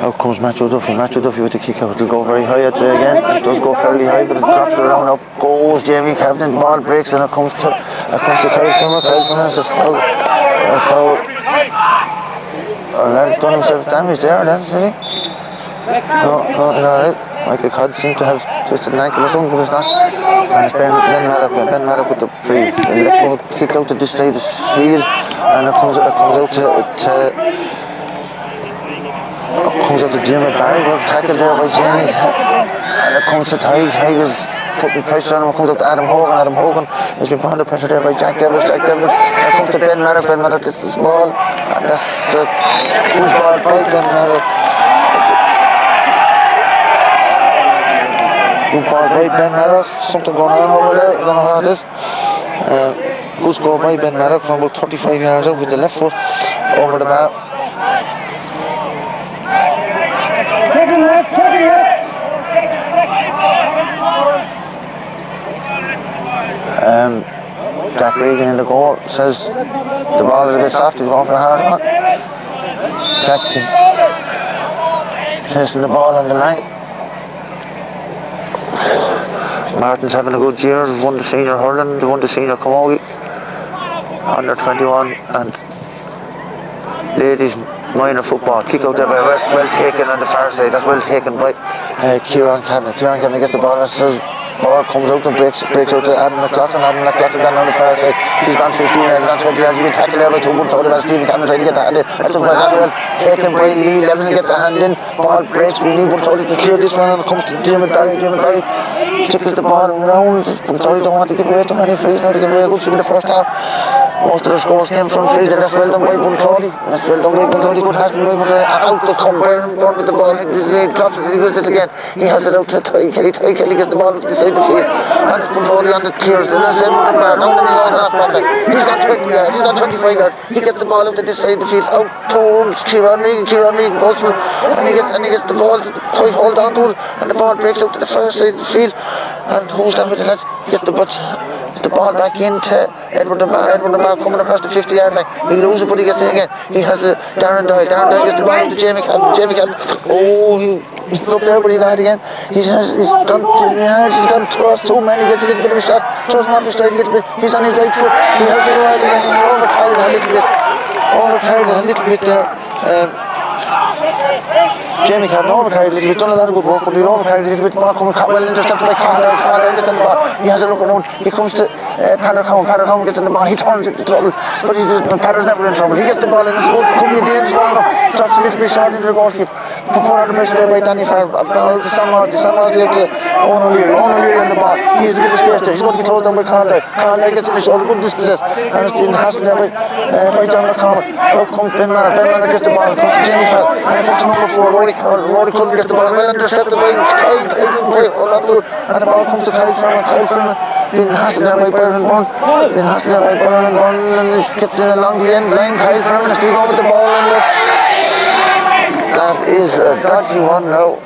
Out comes Matthew Duffy with the kick out. It'll go very high, I'd say again. It does go fairly high, but it drops around. Up goes Jamie Kavanagh. The ball breaks, and it comes to Kyle Firmer. Has a foul. Well, done himself damage there, then, did he? No, it's alright. Michael Codd seemed to have twisted an ankle or something, but it's not. And it's Ben Maddock with the free. The left foot kick out to this side of the field, and it comes out to Jimmy Barry. Well tackled there by Jamie, and it comes to Ty. Ty's putting pressure on him. It comes up to Adam Hogan has been put under pressure there by Jack Devlin. It comes to Ben Maddock gets this ball, and that's a good ball by Ben Maddock. Good ball by Ben Maddock. Something going on over there. I don't know how it is. Good score by Ben Maddock from about 35 yards out with the left foot over the bar. Jack Regan in the goal says the ball is a bit soft. He's going for a hard one. Jack placing the ball on the line. Martin's having a good year. They've won the senior hurling, they won the senior camogie. under 21 and ladies minor football. Kick out there by West, well taken on the far side. That's well taken by Kieran Cavanagh. Kieran Cavanagh gets the ball. Ball comes out and breaks out to Adam McLaughlin. Adam McLaughlin down on the far side. He's gone 15 yards, he's gone 20 yards. He's been tackled there by two Bunclody. Stephen Cavanagh trying to get the hand in. That's well taken by Lee Levin to get the hand in. Ball breaks. We need Bunclody to clear this one, and it comes to Dermot Barry. Dermot Barry tickles the ball around. Bunclody don't want to give away too many frees now. To give away a good few in the first half. Most of the scores came from frees, and that's well done by Bunclody. That's well done by Bunclody. Good has been by Bunclody. Out to come Byron Byrne with the ball. He drops it. He goes it again. He has it out to Ty Kelly. Ty Kelly gets the ball to the side of the field. And it's Bunclody on the clears. Then it's Edward Barr. Now then he's on half back. He's got 20 yards. He's got 25 yards. He gets the ball out to this side of the field. Out towards Kieran Regan. Kieran Regan goes for it. And he gets the ball. Quite hold on to it. And the ball breaks out to the far side of the field. And who's that with the lads? He gets the ball back into Edward Barr. Edward Barr coming across the 50-yard line. He loses it, but he gets it again. He has a Darren Doyle. Darren Doyle gets the ball out to Jamie Cavan. Jamie Cavan. Oh, he's up there, but he got again. He's gone 2 yards. He's gone towards 2 men. He gets a little bit of a shot. Throws him off his stride a little bit. He's on his right foot. He has to go out again. He overcarried a little bit there. Jamie Cavan overcarried a little bit, done a lot of good work, but he overcarried a little bit. The ball coming well intercepted by Conrad. Conrad gets on the ball. He has a look around. He comes to Padder Cowan. Padder Cowan gets on the ball. He turns into trouble, but Padder's never in trouble. He gets the ball in. It's good. Could be a dangerous one enough. Drops a little bit short into the goalkeeper. Put under pressure there by Danny Farr. Ball to Sam Marty. Sam Marty up to Owen O'Leary. Owen O'Leary on the ball. He has a bit of space there. He's going to be closed down by Conrad. Conrad gets in the shoulder. Good dispossessed. And it's been hassled there by John McConnell. Out comes Ben Manor. Ben Manor gets the ball. Comes to Jamie Farr. And it comes to number 4. Rory couldn't get the ball. Well intercepted by Orlando. And the ball comes to Kyle Ferman. Kyle Ferman being hassled there by Byron Byrne. And it gets in along the end line. Kyle Ferman is still going with the ball. That is a dodgy one now.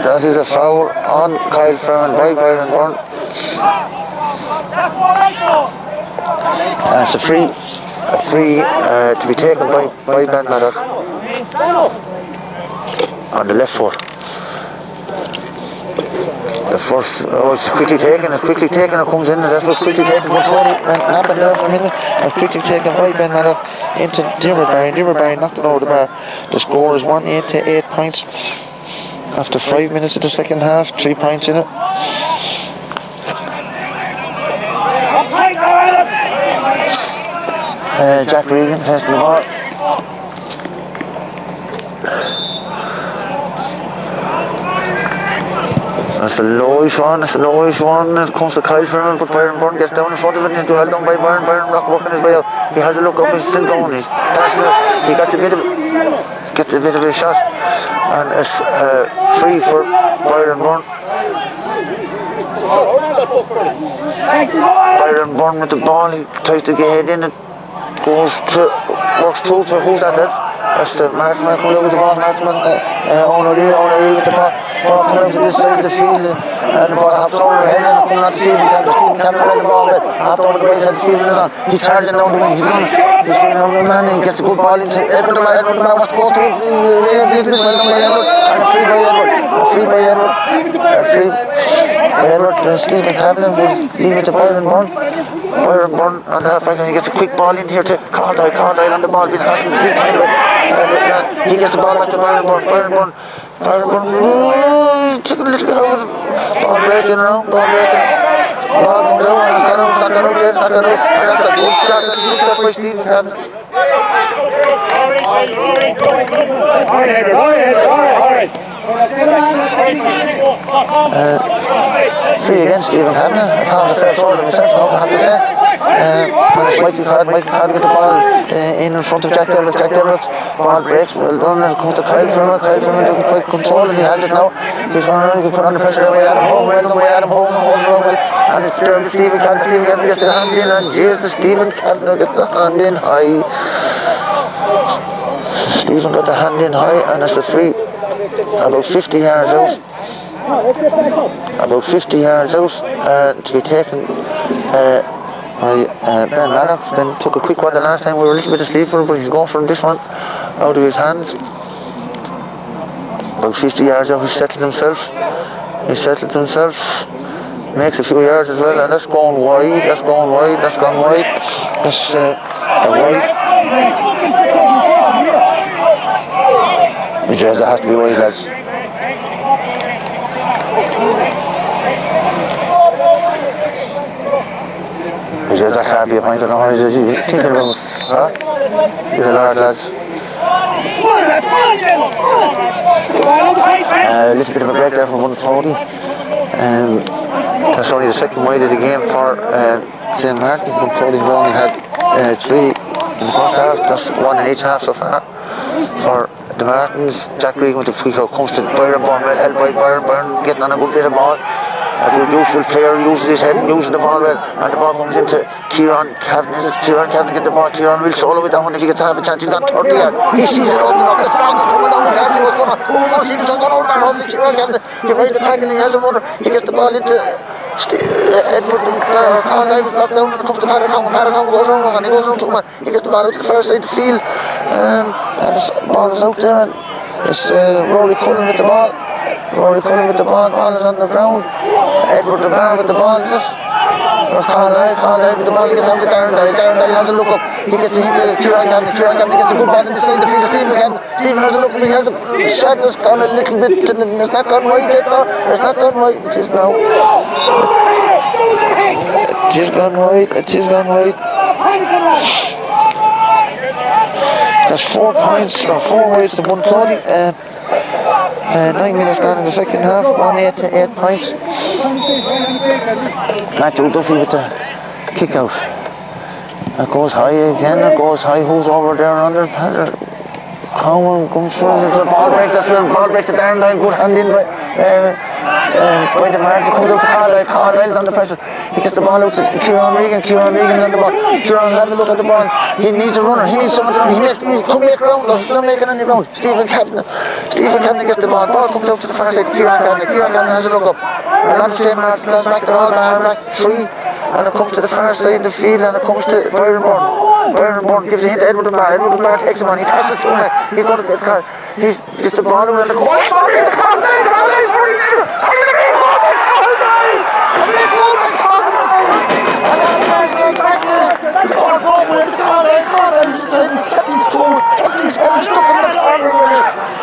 That is a foul on Kyle Ferman by Byron Byrne. And it's a free to be taken by Ben Maddock on the left foot. The first it's quickly taken, it comes in, and that was quickly taken. Bunclody went napping there for a minute, and quickly taken by Ben Maddock into Dermot Barry. Dermot Barry knocked it over the bar. The score is 1-8 to 8 points. After 5 minutes of the second half, 3 points in it. Jack Regan testing the ball. That's the lowish one. It comes to Kyle Ferman, but Byron Byrne gets down in front of it, and it's well done by Byron. Byron not working his way out. He has a look up, he's still going. He's passing it. He gets a bit of a shot, and it's free for Byron Byrne. Byron Byrne with the ball. He tries to get head in. It works through to who's that, lads? That's the marksman coming out with the ball. Marksman, Owen O'Leary with the ball. Ball coming out to this side of the field, and the ball half over the head, and coming on to Stephen Cavanagh. Stephen Cavanagh with the ball, half over the right head. Stephen is on. He's charging down the wing. He's going over the man, and he gets a good ball into Edward Barr. Edward Barr was supposed to well done by Edward, and a free by Edward. Stephen Cavanagh will leave it to Byron Byrne. Byron Byrne on the half right, and he gets a quick ball in here to Caldyle. Caldyle on the ball, being hassled big time. He gets the ball back to Byron Byrne. Byron Byrne took a little bit over. Ball breaking around. Ball comes out, and it's not out. And that's a good shot by Stephen Cavanagh. Free against Stephen Cavanagh. I thought it was a fair throw to myself, I have to say. And it's Michael Card with the ball in front of Jack Deverett. Jack Deverett, ball breaks, well done, and it comes to Kyle Ferman. Kyle Ferman doesn't quite control it, he has it now. He's running around, he put under pressure there by Adam Home, well done by Adam Home, and it's there to Stephen Cavanagh. Stephen Cavanagh gets the hand in, and Jesus, Stephen Cavanagh gets the hand in high. Stephen got the hand in high, and it's a free about 50 yards out. To be taken by Ben Maddock. Ben took a quick one the last time. We were a little bit asleep for him, but he's going for this one out of his hands. About 50 yards out, he settled himself. makes a few yards as well, and that's going wide, that's gone wide. That's wide. Because that has to be wide, lads. Because that can't be a point. I don't know how he's thinking about it. Huh? He's a lad, lads. A little bit of a break there for Bunclody. That's only the second wide of the game for St. Martin's. Bunclody have only had 3 in the first half. That's 1 in each half so far for the Martins. Jack Regan with the free throw comes to Byron Bourne, well held by Byron getting on a good bit of ball. A good useful player uses his head and uses the ball well, and the ball comes into Kieran Cavan. Kieran Cavan get the ball. Kieran will solo it down if he gets to have a chance. He's got 30 yards. He sees it opening up. The frog is coming down. He can't see what's going on. We're going to see the sun going over there. Hopefully Kieran Cavan, he rides the tackle and he has a runner. He gets the ball into Edward Carl Davis blocked down, and it comes to Taghmon. Taghmon goes around and he goes around to him. He gets the ball out to the far side of the field, and the ball is out there, and it's Rory Cullen with the ball. Ball is on the ground. Edward the bar with the ball, is it? There's Carl Dye with the ball. He gets out to Darren Dye has a look up. He gets a hit to Kieran Cavan. Gets a good ball inside the field of Stephen Cavan. Stephen has a look up. He has a shot that's gone a little bit to the, it's not gone right yet though. It's not gone right. It is now. It is gone right. There's 4 points, or 4 wides to Bunclody. 9 minutes gone in the second half, 1-8 to 8 points. Matthew Duffy with the kick out. That goes high again, who's over there under Taghmon comes through the ball breaks, that's where the ball breaks to Darren Dye, good hand in by the margin, comes out to Carl Dyle's under pressure. He gets the ball out to Kieran Regan's on the ball. Kieran will have a look at the ball. He needs a runner, he needs someone to run. He could make ground though, he's not making any ground. Stephen Cavan gets the ball comes out to the far side to Kieran Cavan has a look up. And on the same mark, goes back to all back 3, and it comes to the far side of the field, and it comes to Byron Bourne gives a hint to Edward the bar takes him on, he passes to him, he's going to get his car, he gets the ball around the goal.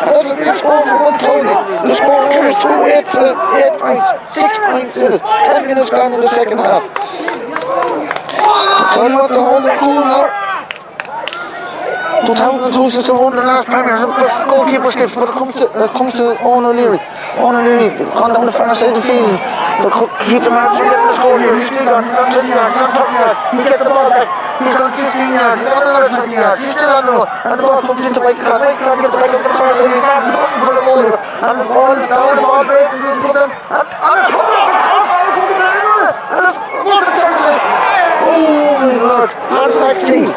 And that's a real score for Bunclody. The score here is 2-8 to 8 points, 6 points in it, 10 minutes gone in the second half. So you want to hold it cool now. 2002 since they won the last Premier, goalkeeper skips, but it comes to Owen O'Leary. Gone down the far side of the field. Keep the mark from getting the score here. He's still gone. He's got 20 yards. He's got 30 yards. He gets the ball back. He's got 15 yards. He's got another 20 yards. He's still on the run. And the ball comes into Mike Card. Mike Card gets the back up the far side. He's grabbing for the ball. And the ball is down. The ball breaks. And he's put them. And it's going to the far side. Oh my Lord. Hard back three.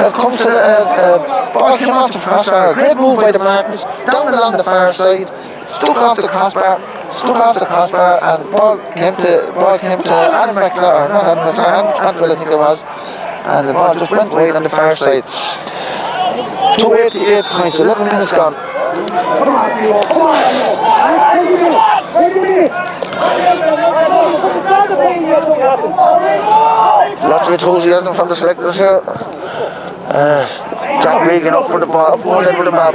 It comes to the ball came off the crossbar. Great move by the Martins. Down along the far side. Stuck off the crossbar, and ball came to Adam McLaren, not Adam McLaren, Adam Cantwell I think it was, and the ball just went wide on the far side. 288 points, 11 minutes gone. Lots of enthusiasm from the selectors here. Jack Regan up for the ball, up goes Edward the ball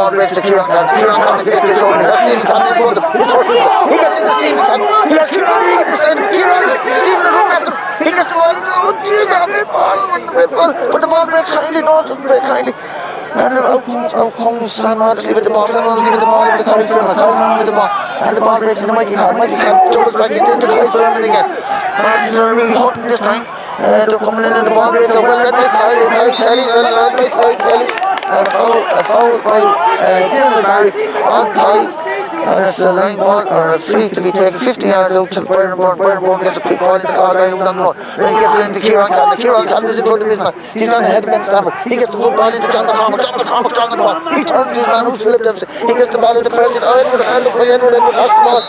breaks to Kieran Cavan gets the shoulder, that's Stephen Cavan in front of him, he gets into Stephen Cavan, he has Kieran Regan beside him, Stephen is running after him, he gets the ball, but the ball breaks kindly, no it doesn't break kindly, and out comes Sam Hardsley with the ball, over to Kyle Ferman with the ball, and the ball breaks into Mikey Card jumps back into Kyle Ferman again. Martins are really hunting this time. They're coming in and the ball breaks. Well led by Kelly. And a foul by David Barry on Ty. And it's a line ball or a free to be taken 50 yards out to Byron Bourne gets a quick ball into Carl Dye on the road. Then he gets it into Kieran Cavan. Kieran Cavan is in front of his man. He's gone ahead of Ben Stafford. He gets the good ball into John Taghmon. John the ball. He turns his man who's Philip Dempsey. He gets the ball into Percy. Edward lost the ball.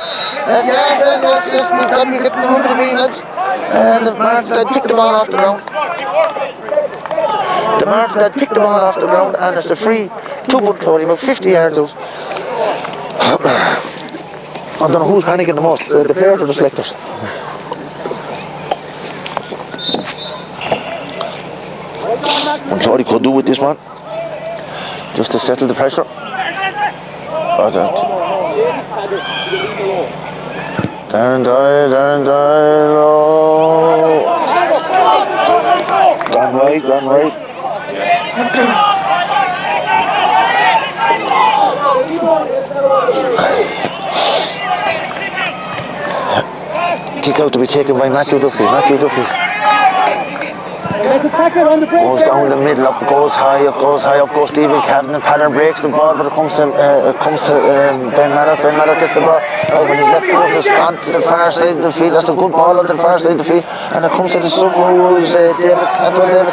Yes, we've got to be getting the run to the green, lads. The Martins had picked the ball off the ground. And it's a free to Bunclody, about 50 yards out. I don't know who's panicking the most, the players or the selectors. Bunclody could do with this one, just to settle the pressure. Darren Doyle, oh. Gone right. Kick out to be taken by Matthew Duffy. Goes down the middle, goes high up, goes Stephen Kavanagh. Pattern breaks the ball, but it comes to Ben Maddock. Ben Maddock gets the ball out when his left foot has gone to the far side of the field. That's a good ball on the far side of the field, and it comes to the sub who's David Cantwell.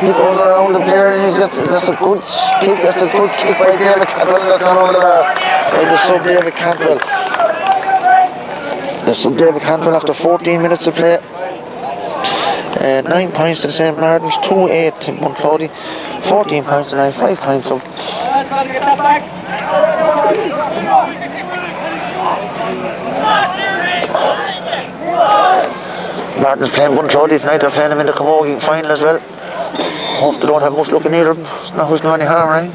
He goes around the player and that's a good kick. That's a good kick by David Cantwell. That's gone over the bar by the sub David Cantwell. The sub David Cantwell after 14 minutes of play. 9 points to the St. Martin's, 2-8 to Bunclody, 14 points to 9, 5 points up. Martin's playing Bunclody tonight, they're playing him in the Camogie final as well. Hope they don't have much luck in either, not who's doing any harm, right?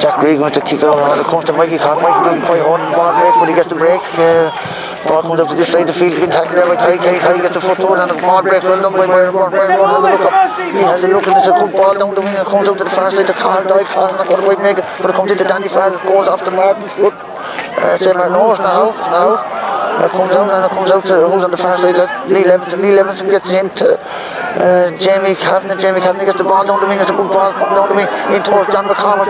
Jack Green going to kick out when it comes to Mikey Conn. Mikey doesn't quite hold the ball breaks, but he gets the break. Ball comes up to this side of the field, he can tackle there by Ty gets the foot on and the ball breaks well done by Byron has a look and there's a good ball down the wing and comes out to the far side to Carl Doyle. Carl not going to quite make it, but it comes into Danny Farrell, goes off the Martin's foot. St. Martin, no, it's not out. It comes out to who's on the far side, Lee Levinson gets into Jamie Kavanagh gets the ball down the wing, it's a good ball, come down the wing, in towards John McCormack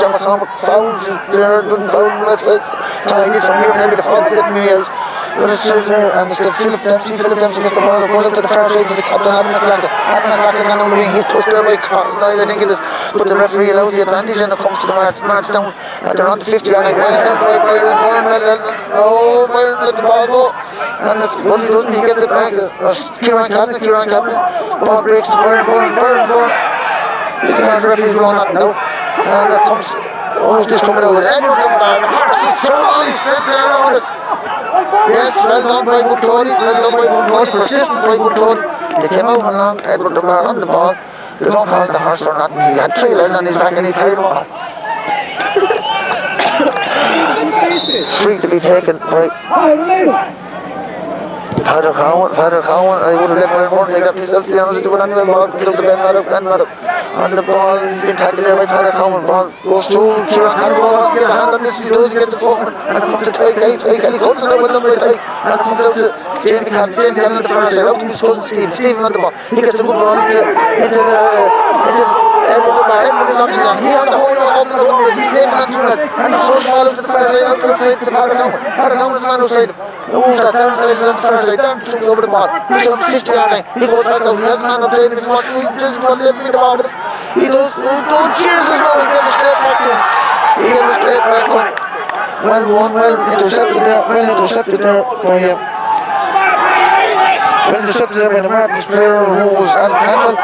fouls there, doesn't foul the left side, tied it from here, maybe the foul for getting me out, but it's still there, and it's the Philip Dempsey gets the ball, goes up to the far side to the captain, Adam McLaughlin down the wing, he's pushed there by Carl Doyle, I think it is, but the referee allows the advantage and it comes to the march down, and they're on the 50-yard line, well held by Byron, Byron let the ball go. And well, he doesn't, he gets it back. Kieran Kavanagh, ball breaks to Byron. The referee's going on now. And there comes, who's this coming over? Edward Dunbar, the horse is so on, he's straight there around us. Yes, well done by Bunclody, persistent by Bunclody. They came out along, Edward Dunbar on the ball. They don't call the horse or nothing, he had 3 legs on his back and he carried him on. Free to be taken by Father Cowan, I would have let Byron Moore take that myself, to be honest with you, but anyway, ball comes out to Ben Maddock, on the ball, he's been tackled there by Father Cowan, ball goes through, Kieran Conn wants to get a hand on this, he does, he gets the foot, and it comes to Ty Kelly goes to the well done by Ty, and it comes out to Jamie Cavan on the far side, out to his cousin Stephen on the ball, he gets a good ball into Edward is on his hand, he has the whole lot open the window, he's taking on to it, and he throws the ball out to the far side, out to the side to Father Cowan is the man outside him. Who's that? Darren Doyle is on the far side. Darren swings over the ball. He's on the 50-yard line. He goes back out. He has a man outside him. If he wants to, he just wants to let me the ball with him. He does. Don't cheers us now. He gave it straight back to him. Well intercepted there by the Martin's player who was Adam Cantwell.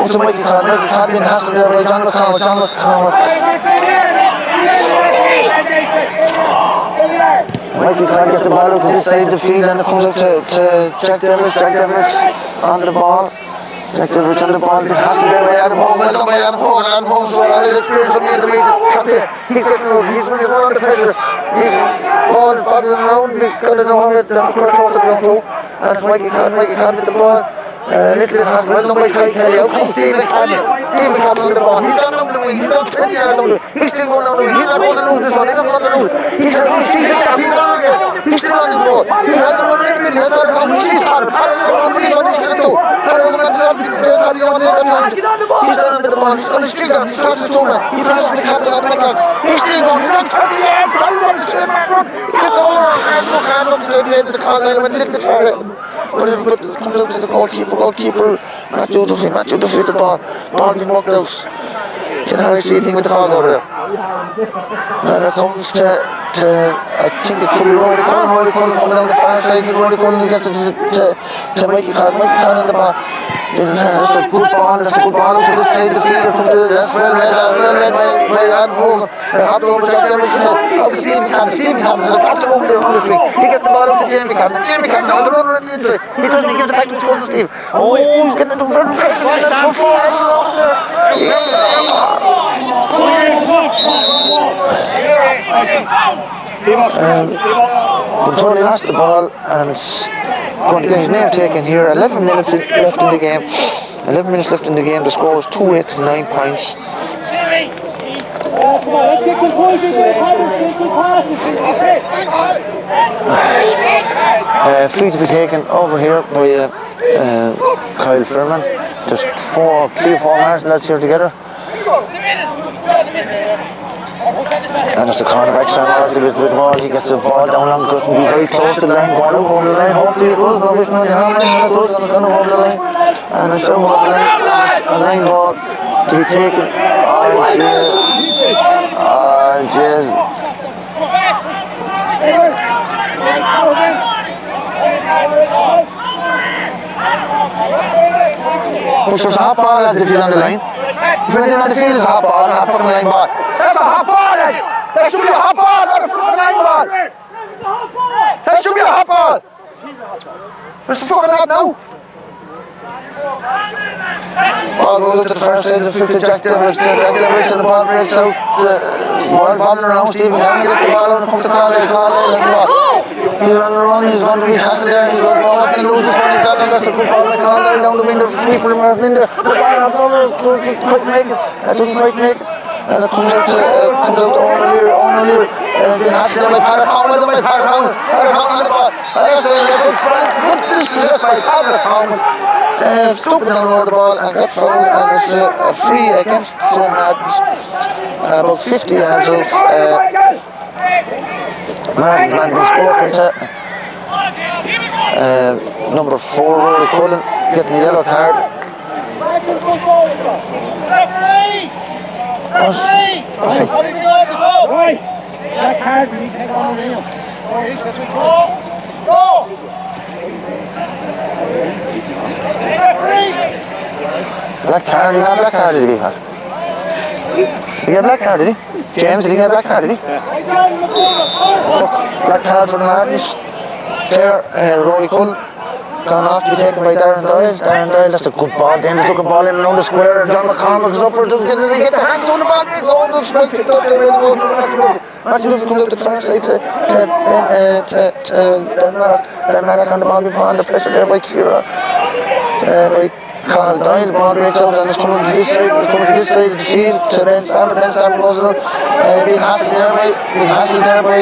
Goes to Mikey Conn. Mikey Conn being hassled there by John McCormack. Mikey Conn gets the ball out to this side of the field and it comes up to Jack Deverich on the ball. Jack Deverich on the ball, being hassled there by Adam Hogan. Well done by Adam Hogan, so all his experience from the intermediate top 10. He's getting out, he's really going under pressure. His ball is bobbling around, he got it over, that's quite close to the ground too. And it's Mikey Conn with the ball. Little bit has well done by Ty Kelly. Out comes Stephen Kavanagh on the ball. He's gone down the wing. He's gone 20 yards down the wing. He's still going down the wing. He's not going to lose this one. He doesn't want to lose. He sees a gap. He's gone again. He's still on the ball. He has the one in the middle. He has the one. He sees Padder. Padder is what he can do. Padder is going to let that behind him. He's done under the ball. He's still gone. He's past his two man. He passes the captain at McLeod. He's still gone. He's gone 30 yards. Run the train back run. He gets over. Hand look into the end of the call line. Went a little bit far out. But it comes out to the goalkeeper Matthew Duffy with the ball being worked out. You can hardly see anything with the fog over there. And it comes to I think it could be Rory Cullen coming down the far side. Rory Cullen, he gets it to Mikey Conn on the ball. That's a good ball out to this side of the field. That's well led by Adam Hogan. Hopped over Jack Deverick. He said, oh, Stephen Cameron has got the room there on the street. He gets the ball out to Jamie Cameron. Jamie Cameron has the runner in the inside. He doesn't, he gives it back to his shoulder, Steve. Oh, he's getting into very fresh one. That's so far around there. Bunclody lost the ball and going to get his name taken here. 11 minutes left in the game. 11 minutes left in the game. The score was 2-8 to 9 points. Free to be taken over here by Kyle Fairman. Just 3 or 4 Martin lads here together. And as the cornerback Sam Marsley with the ball, he gets the ball down long gut and be very close to the line, going out over the line. Hopefully it does, no wishing on the hammer, and it does, and it's going over the line. And it's over the line, a line ball to be taken. Jeez. Push us a hot ball, lads, if he's on the line. If anything on the field is a hot ball, not a fucking line ball. That's a hot ball, lads! That should be a hot ball, not a fucking line ball! That should be a hot ball! Where's the fucking hot now? Ball goes up to the far side of the field to Jack Deverick. Jack Deverick and the ball breaks out. Ball bobbling around. Stephen Cameron gets the ball out and comes to Carlisle. He's on the run. He's going to be hassled there. He's going to go out and lose this one. He's got that's a good ball by Carlisle down the window. Free for the Martin in there. The ball hops over. Doesn't quite make it. That doesn't quite make it. And it comes out to Owen O'Leary. Being hassled there by Patrick Cowan. Patrick Cowan on the ball. Good dispossessed by Patrick Cowan. Stooping down over the ball and got fouled, and it's a free against St. Martin's. About 50 yards out. Martin's man being spoken to. Number 4, Rory Cullen, getting the yellow card. That card we need to head on now. Black card, he got a black card, did he? He got a black card, did he? James, did he get a black card, did he? Fuck, black card for the Martins. There, Rory Cullen. Gone off to be taken by Darren Doyle. That's a good ball. Dangerous looking ball in and around the square. John McCormick is up for it. He gets a hand on the ball. Breaks on the spike. Picked up there. Ready to go to Matthew Duffy comes out to the far side to Ben Marrock. Ben Marrock on the ball. Under pressure there by Kira. By Carl Doyle. The ball breaks out and it's coming to this side. It's coming to this side of the field to Ben Stafford. Ben Stafford goes around. Being hassled there by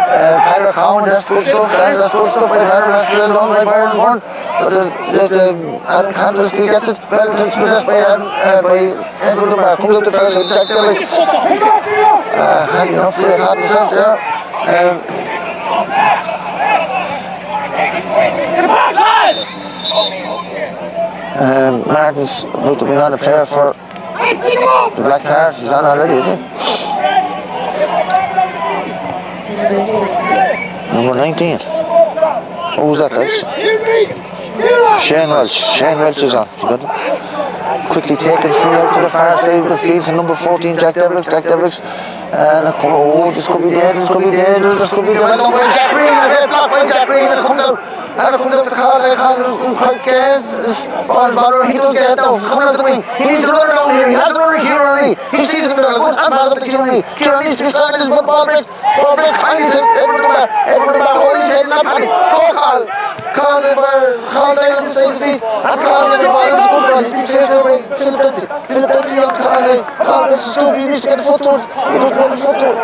Patrick Cowan. That's good stuff. That's good stuff by Patrick. That's well done by Byron Byrne. But Adam Cantwell still gets it. Well, it's possessed by Edward Lamar. Comes up the far side. Jack Deverick. Had enough for it. Had himself there. Martin's about to bring on a player for the black card. He's on already, is he? Number 19. Who was that, lads? Shane Welch is on. Quickly taken free out to the far side of the field to number 14, Jack Deverick's. And this could be dangerous. I don't know, Jack Green, and blocked by Jack Green, and it comes out. And it comes out to Carlisle quite gets ball. He does get it now. He's coming out of the wing. He needs to run around here. He has to run Kieran. He sees him in there. Good hand pass up to Kieran. Kieran needs to be starting this ball breaks. Hands it. Edward the bar. Hold his head. Not panic. Go Carl. Carl down on the side of the feet. And Carl gets the ball. That's a good ball. He's been faced there by Philip Dempsey. Philip Dempsey on to Carl. Carl gets the stupid. He needs to get the foot to it. He doesn't get the foot to it.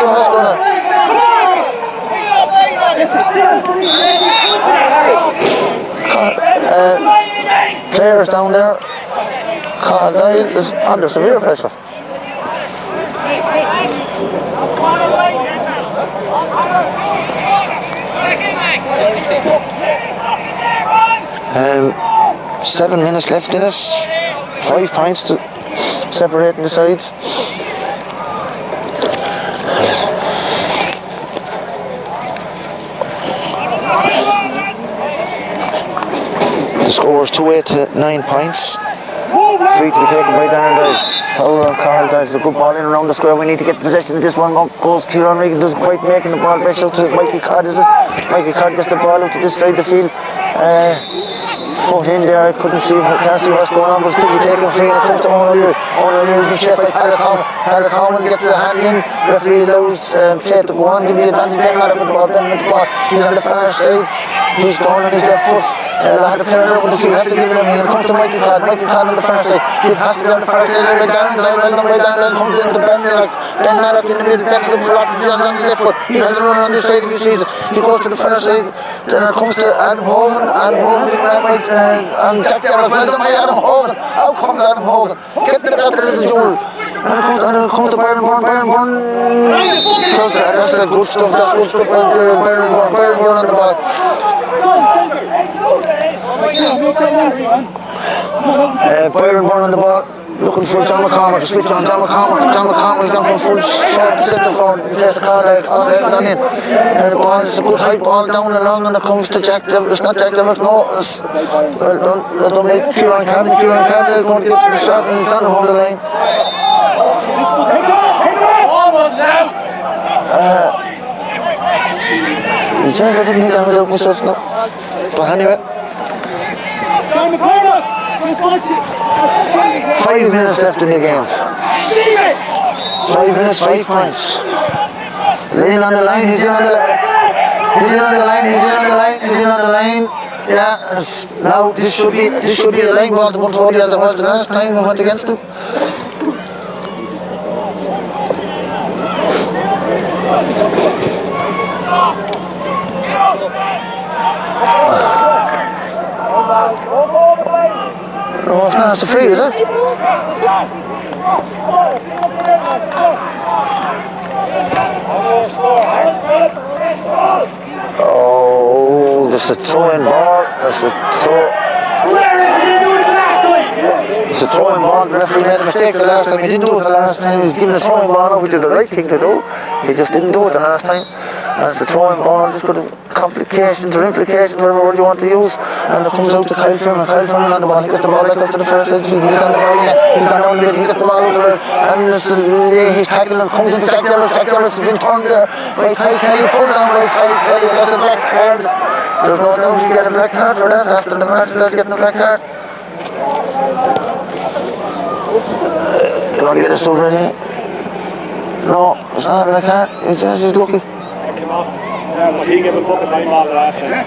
What's going on? Players down there. Carl Doyle is under severe pressure. Um, 7 minutes left in it. 5 points to separating the sides. score is 2-8 to 9 points. Free to be taken by Darren Dives. Foul on Carl Dives. A good ball in around the square. We need to get possession of this one. Goes Kieran Regan. Doesn't quite making the ball. Breaks out to Mikey Codd. Is it? Mikey Codd gets the ball out to this side of the field. Foot in there. I can't see what's going on, but it's quickly taken free and it comes to Owen O'Leary. Owen O'Leary has been chased by Patrick Coleman gets the hand in. Referee allows play to go on. Give the advantage. Ben Maddock with the ball. He's on the far side. He's going on his left foot. A lot of players over the field have to give it everything. It comes to Mikey Codd on the first side. He has to be on the first side. Darren comes into Ben Maddock in the middle. Ben looking for options. He's on the left foot. He has to run on this side if you see it. He goes to the first side. Then it comes to Adam Hogan. Being right and Jack Darrell. Well done by Adam Hogan. Out comes Adam Hogan. Getting the better of the jewel. And it comes to Byron Byrne. That's a good stuff. Byron Byrne on the ball. Byron Byrne on the ball, looking for John McCormack to switch on. John McCormack has gone from full short to centre forward. He plays the call out on in. And the ball is a good high ball down and along, and it comes to Jack Devers. It's not Jack Devers, no. Well done by Kieran Campbell. Kieran Campbell is going to get the shot, and he's going to hold the line. The chance I didn't think I was out myself, no. But anyway. 5 minutes left in the game. 5 minutes, 5 points. He's on the line. Yeah, now this should be a line ball to Bunclody as it was the last time we went against him. No, it's not. It's a free, is it? Oh, this is a throwing ball. It's a throwing ball. The referee made a mistake the last time. He didn't do it the last time. He was giving a throwing ball, which is the right thing to do. He just didn't do it the last time. And it's a throwing ball. This could have complications or implications, whatever word you want to use. And it comes out to Kyle Freeman. Kyle Freeman on the ball. He gets the ball back up to the first side. He's on the ball again. He's gone down the middle. He gets the ball out there. And he's tackling and comes into Jack Devers. Jack Devers has been turned there by Ty Kelly. Pulled down by Ty Kelly. And that's a black card. There's no doubt you get a black card for that after the match. They're getting a black card. You want to get this over in? No, it's not a black card. It's just he's lucky. Yeah, but he gave a fucking time off the last time.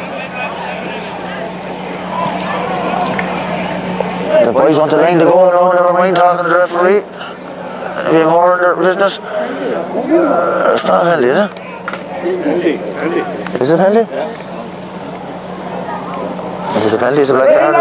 The boys want the line to go now, never mind talking to the referee. Any more in their business? It's not a penalty, is it? It's penalty. Is it a penalty? Yeah. If it's a penalty, it's a black card.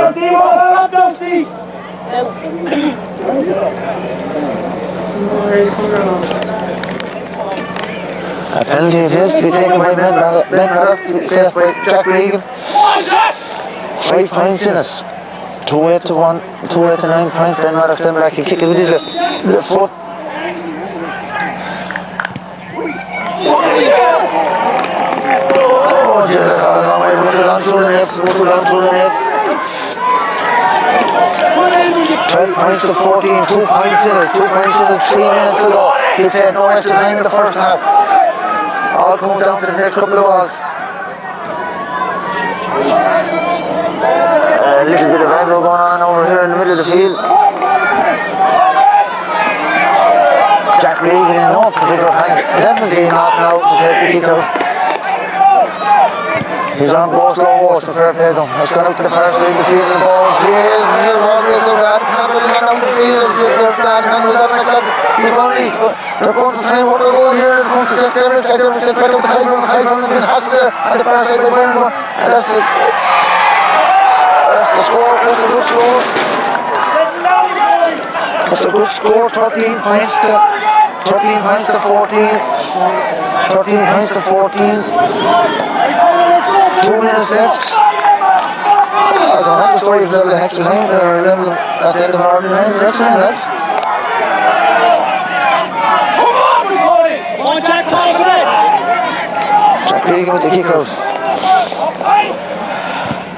A penalty it is to be taken by Ben Maddock, faced by Jack Regan. 5 points in it. 2-8 to 1, 2-8 to 9 points. Ben Maddock standing back, he'll kick it with his left foot. Oh, Jesus, it must have gone through the net. 12 points to 14, 2 points in it, 3 minutes to go. He played no extra time in the first half. All comes down to the next couple of balls. A little bit of aggro going on over here in the middle of the field. Jack Regan in no particular panic, definitely not now to take the kick out. He's on go slow motion, fair play though. He's gone out to the far side of the field and the ball. Jesus, the ball breaks out there. Can't get out the field. Just starting on the 7 o'clock. They're going to try and work a goal here. It comes to Jack Devers. Jack Devers gets back out to Kyle Freeman. Being hustled there at the far side of the Byron. And that's the score. That's a good score. That's a good score. 13 points to 14. 13 points to 14. 2 minutes left. I don't have the story of level of extra time or level at the end of our time. That's fine, lads. Jack Regan with the kick out.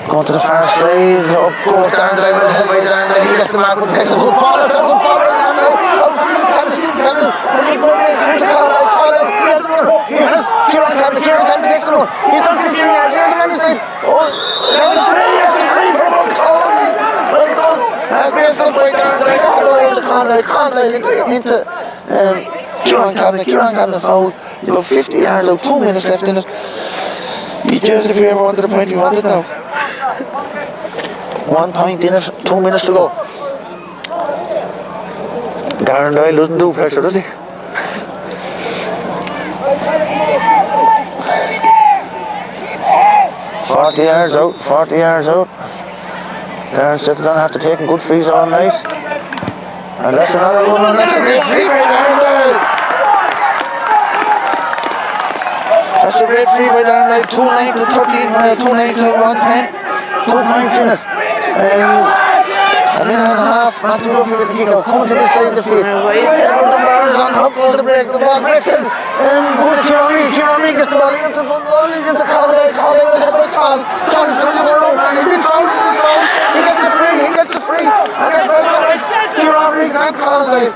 Going to the far side, up goes Darndale, well held by Darndale, he gets the mark, but takes a good ball, that's a good ball by Darndale, up to Stephen Campbell, the league boy man, comes to Caldine, he has the run, he has Kieran Campbell takes the run, he's done 15 yards, here's the man inside, that's a free for Bunclody, well done, great stuff by Darndale, got the ball into Caldine into Kieran Campbell fouled, about 50 yards out, 2 minutes left in it. Beat James if you ever wanted the point you wanted now. 1 point in it, 2 minutes to go. Darndale doesn't do pressure, does he? Forty yards out. Darren settles on after taking good frees all night. And that's another good one, that's a great free by Darndale. That's a great free by Darndale, 2-9 to 13, 2-9 to 110, 2 points in it. A minute and a half, not too lucky with the kick out, coming to this side of the field. Edward Dunbar is on the hook, goes the break, the ball breaks to Kieran Reid gets the ball, he gets the football, he gets the Caldine will head by Carl is trying to go around, and he's been fouled, he gets the free, and that's right, Kieran Reid and Caldine.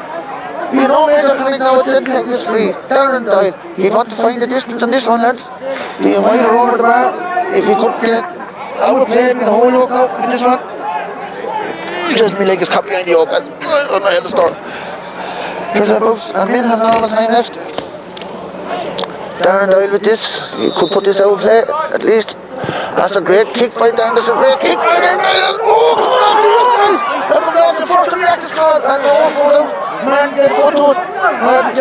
You know major panic now, it didn't take this free. Darren Doyle, he'd want to find the distance on this one, lads. Being wider over the bar, if he could get outplayed with the whole yoke now with this one. Just me leg is caught behind the yoke, lads. On my head of the store. There's about a minute and normal time left. Darren Doyle with this, he could put this out play at least. That's a great kick by Darren, that's a great kick by Darren Doyle. Oh, come off the yoke, guys. That was off the first to react is called, and the yoke goes out. Martin get a foot to it, it's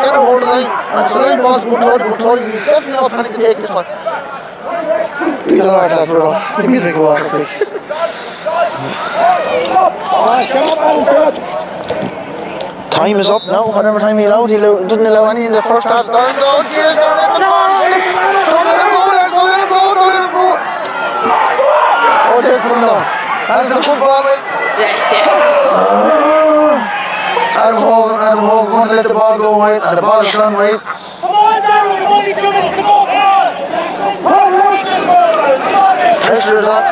got to hold the line, and it's a line ball to Bunclody, he's definitely not panic to take this one. He's a large lad for it all, give me a drink of water quick. Time is up now, whatever time he allowed, he didn't allow any in the first half. Don't let him go. Oh, just put him down. That's a good ball, mate. Yes. Adam Hogan going to let the ball go wide, and the ball is gone wide. Come on, Darren, only 2 minutes to go, Pressure is on.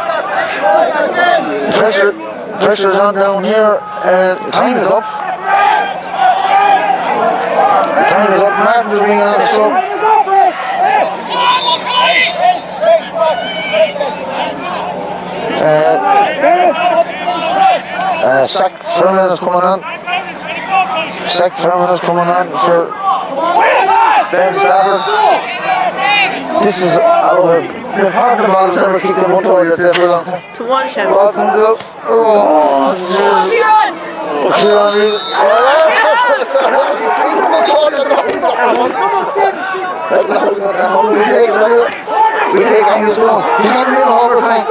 Pressure is on down here. Time is up. Martin's bringing on the sub. Sack Ferman is coming on for Ben Stafford. This is the part of the ball that's never kicked in one toilet for a long time. To one shot. Ball can go. Oh, Kieran Reid. We take Angus long. He's got to be in overtime.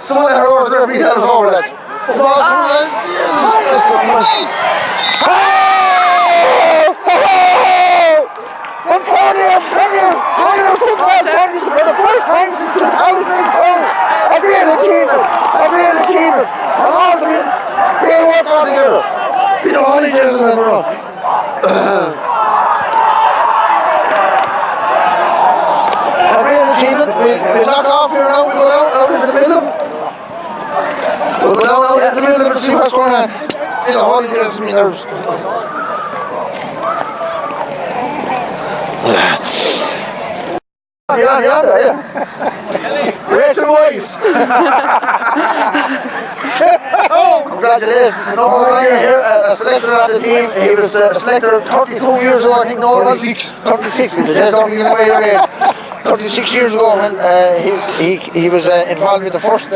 Someone let her over the referee helps over that. The ball comes in. Jesus Christ. Bunclody and Premier minor football champions for the first time since 2012. A great achievement. And all of it, they work all together. You know, all these years have ever run. A great achievement. We'll knock off here now. We'll go down into the middle. We'll go down out into the middle to see what's going on. You know, all these years have me nerves. Rachel Weiss. Congratulations to Noel Ryan here, a selector of the team. He was a selector 32 years ago, I think Noel was. 36, because just don't give away your age. 36 years ago when he was involved with the first,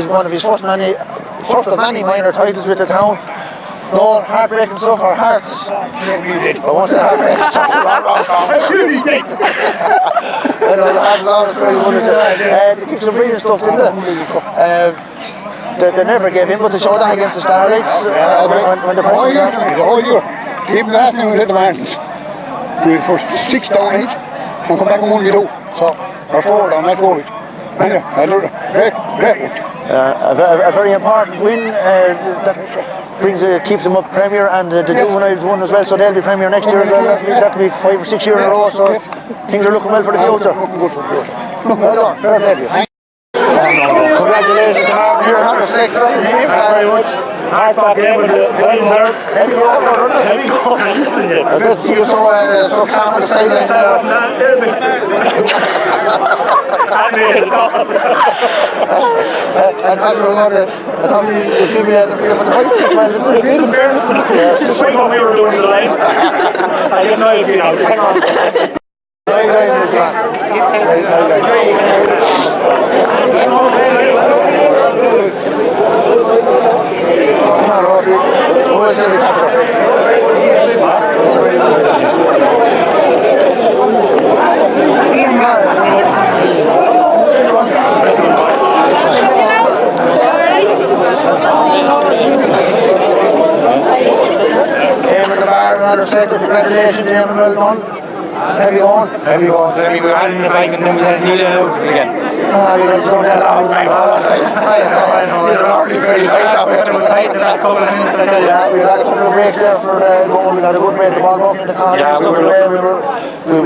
one of his first of many minor titles with the town. No, heartbreaking stuff, our hearts. You did. I won't say heartbreaking stuff. I really did. I know, the heart was very wonderful. They kicked some brilliant stuff, didn't they? They never gave in, but they showed that against the Starlights when the pressure was on. The whole year. Even last time we hit the mountains. We were 6 down each and come back and won the 2. So, we're forward on that goal. Anyway, great. A very important win that keeps them up Premier, and the Juveniles won as well, so they'll be Premier next year as well. That'll be 5 or 6 years in a row, so things are looking well for the future. Looking good for the future. Well done, fair play to you. Congratulations to Martin, you're another selector on the team. Thanks very much. Hard fought game, but well deserved. Heavy goal, wasn't it? Heavy goal. I bet see you so calm on the sidelines now. I made it all. I thought you were going to, I thought you defibrillated for you, but the voice kept well, didn't it? Great in fairness to them. It's like what we were doing in the line. I didn't know if you know. Hang on. Very nice, man. Very Come on, Audrey. Who is going to capture? Eamon the bar, another selector. Congratulations, Eamon. Well done. Heavy going. Heavy going, heavy. We had it in the bike and then we nearly out again. You guys don't let out my I know. It's already very tight up. We had to tight the last couple of minutes. I tell you. Yeah, we had a couple of breaks there for the goal. We got a good break. The ball back in the corner. Yeah, we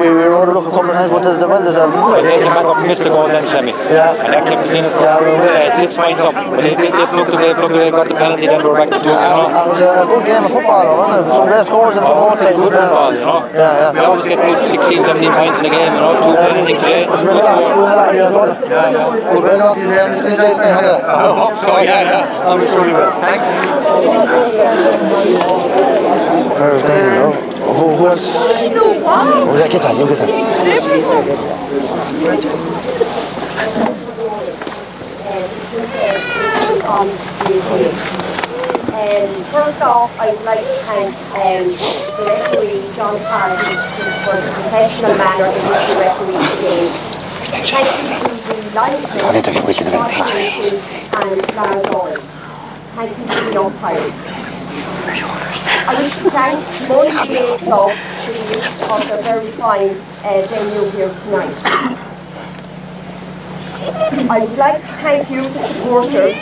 were over to look a couple of times, but the well deserved. But they came back up and missed the goal then, Sammy. Yeah. And that kept us in it for Yeah, we were 6 points up. But they plucked away, got the penalty, then we were back to 2. It was a good game of football, wasn't it? Some great scores in from both sides. Good football, you know. Yeah. We always get close to 16, 17 points in the game, you know. 2 penalties today. Good score. Well done, you enjoyed it, I hope so, yeah. I'm sure we will. Thanks. Where's Daniel, no? Who else? Oh, yeah, get that, you get that. First off, I'd like to thank the referee, John Carty, for the professional manner in which he refereed the game. Thank you to the linesmen, and Lara Doyle. Thank you to the umpires. I wish to thank Bunclody Club for the use of their very fine venue here tonight. I would like to thank you, the supporters,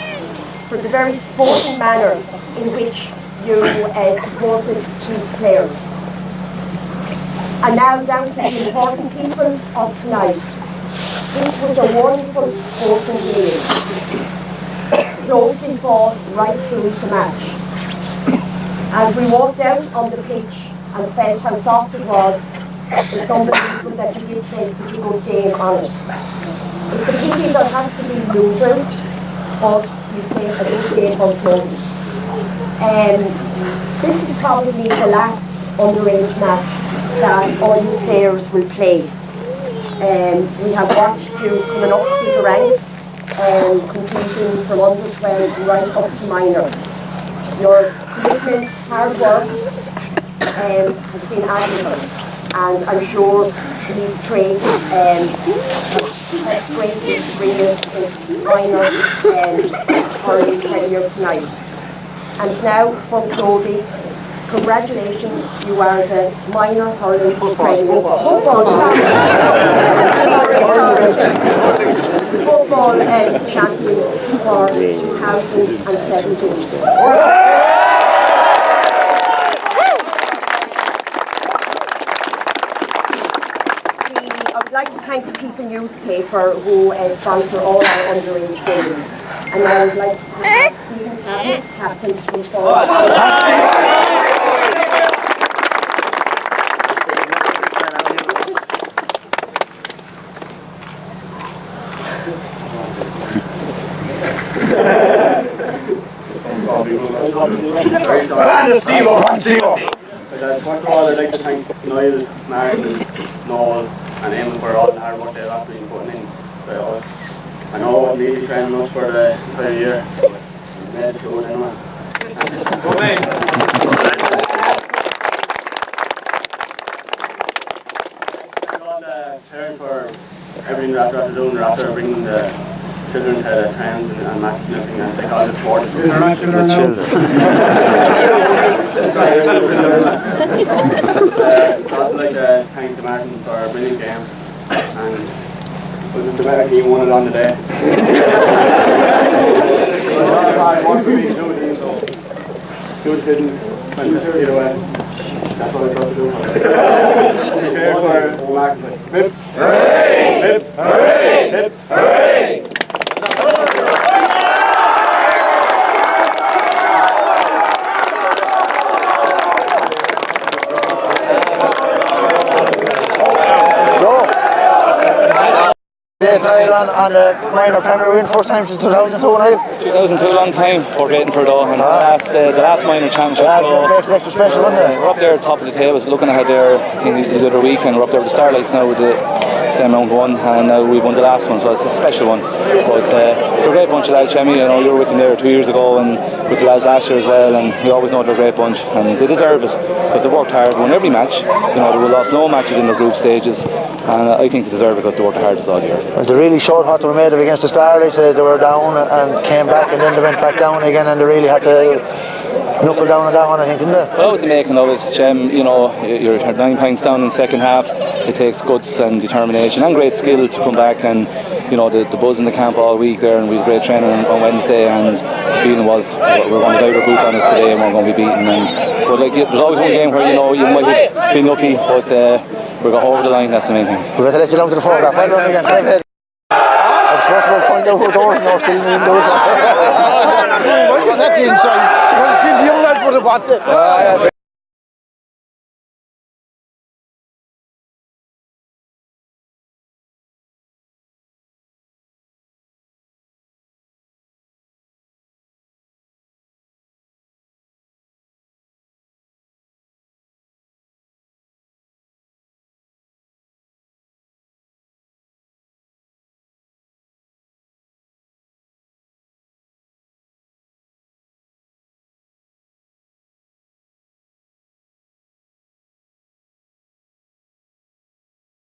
for the very sporting manner in which you supported these players. And now down to the important people of tonight. This was a wonderful sporting game. Closely fought right through the match. As we walked out on the pitch and felt how soft it was, it's unbelievable that you did play such a good game on it. It's a pity there has to be losers, but you played a good game on Bunclody. This is probably the last underage match that all you players will play. We have watched you coming up through the ranks and competing from under 12 right up to minor. Your commitment, hard work has been admirable, and I'm sure these traits have greatly to bring you to minor hurling career tonight. And now, Bunclody, congratulations, you are the minor hurling football champions for 2017. I would like to thank the People newspaper who sponsor all our underage games. And I would like to thank Stephen Taghmon, captain for First of all, I'd like to thank Niall, Martin, Noel and Eamon for all the hard work they've actually been putting in for us. I know it wasn't easy training us for the entire year, but we made it through it anyway. Thank all the parents for everything that they're doing. They're after bringing the children to the trains and matches and everything, and take all the support. The children. I'd also like to thank the Martins for a brilliant game, and was the better team won it on the day. Good kittens, either way. That's what I got to do. Cheers for Martin. Hooray! Hooray! Hooray! Niall on the minor Premier win first time since 2002, Niall. 2002, long time for getting for though, and the last minor championship. That makes it extra special, wasn't it? We're up there top of the tables, looking ahead there. I think the other week, and we're up there with the Starlights now with the same amount one, and now we've won the last one, so it's a special one. But they're a great bunch of lads, Shemmy. You know, you were with them there 2 years ago, and with the lads last year as well, and we always know they're a great bunch, and they deserve it because they worked hard, won every match. You know, they lost no matches in their group stages, and I think they deserve it because they worked the hardest all year. Well, they really showed what they were made of against the Starlights. They were down and came back, and then they went back down again, and they really had to knuckle down on that one, I think, didn't they? Well, that was the making of it, Shem. You know, you're 9 points down in the second half. It takes guts and determination and great skill to come back, and you know, the buzz in the camp all week there, and we had great training on Wednesday, and the feeling was we're going to dive our boots on us today and we're going to be beaten. But like, there's always one game where, you know, you might have been lucky, but we got over the line. That's the main thing. We better let you down to the photograph. Well done again. I was supposed to find out who doors and you're still in the windows. What is that inside? Well, it's in the young lads would have wanted.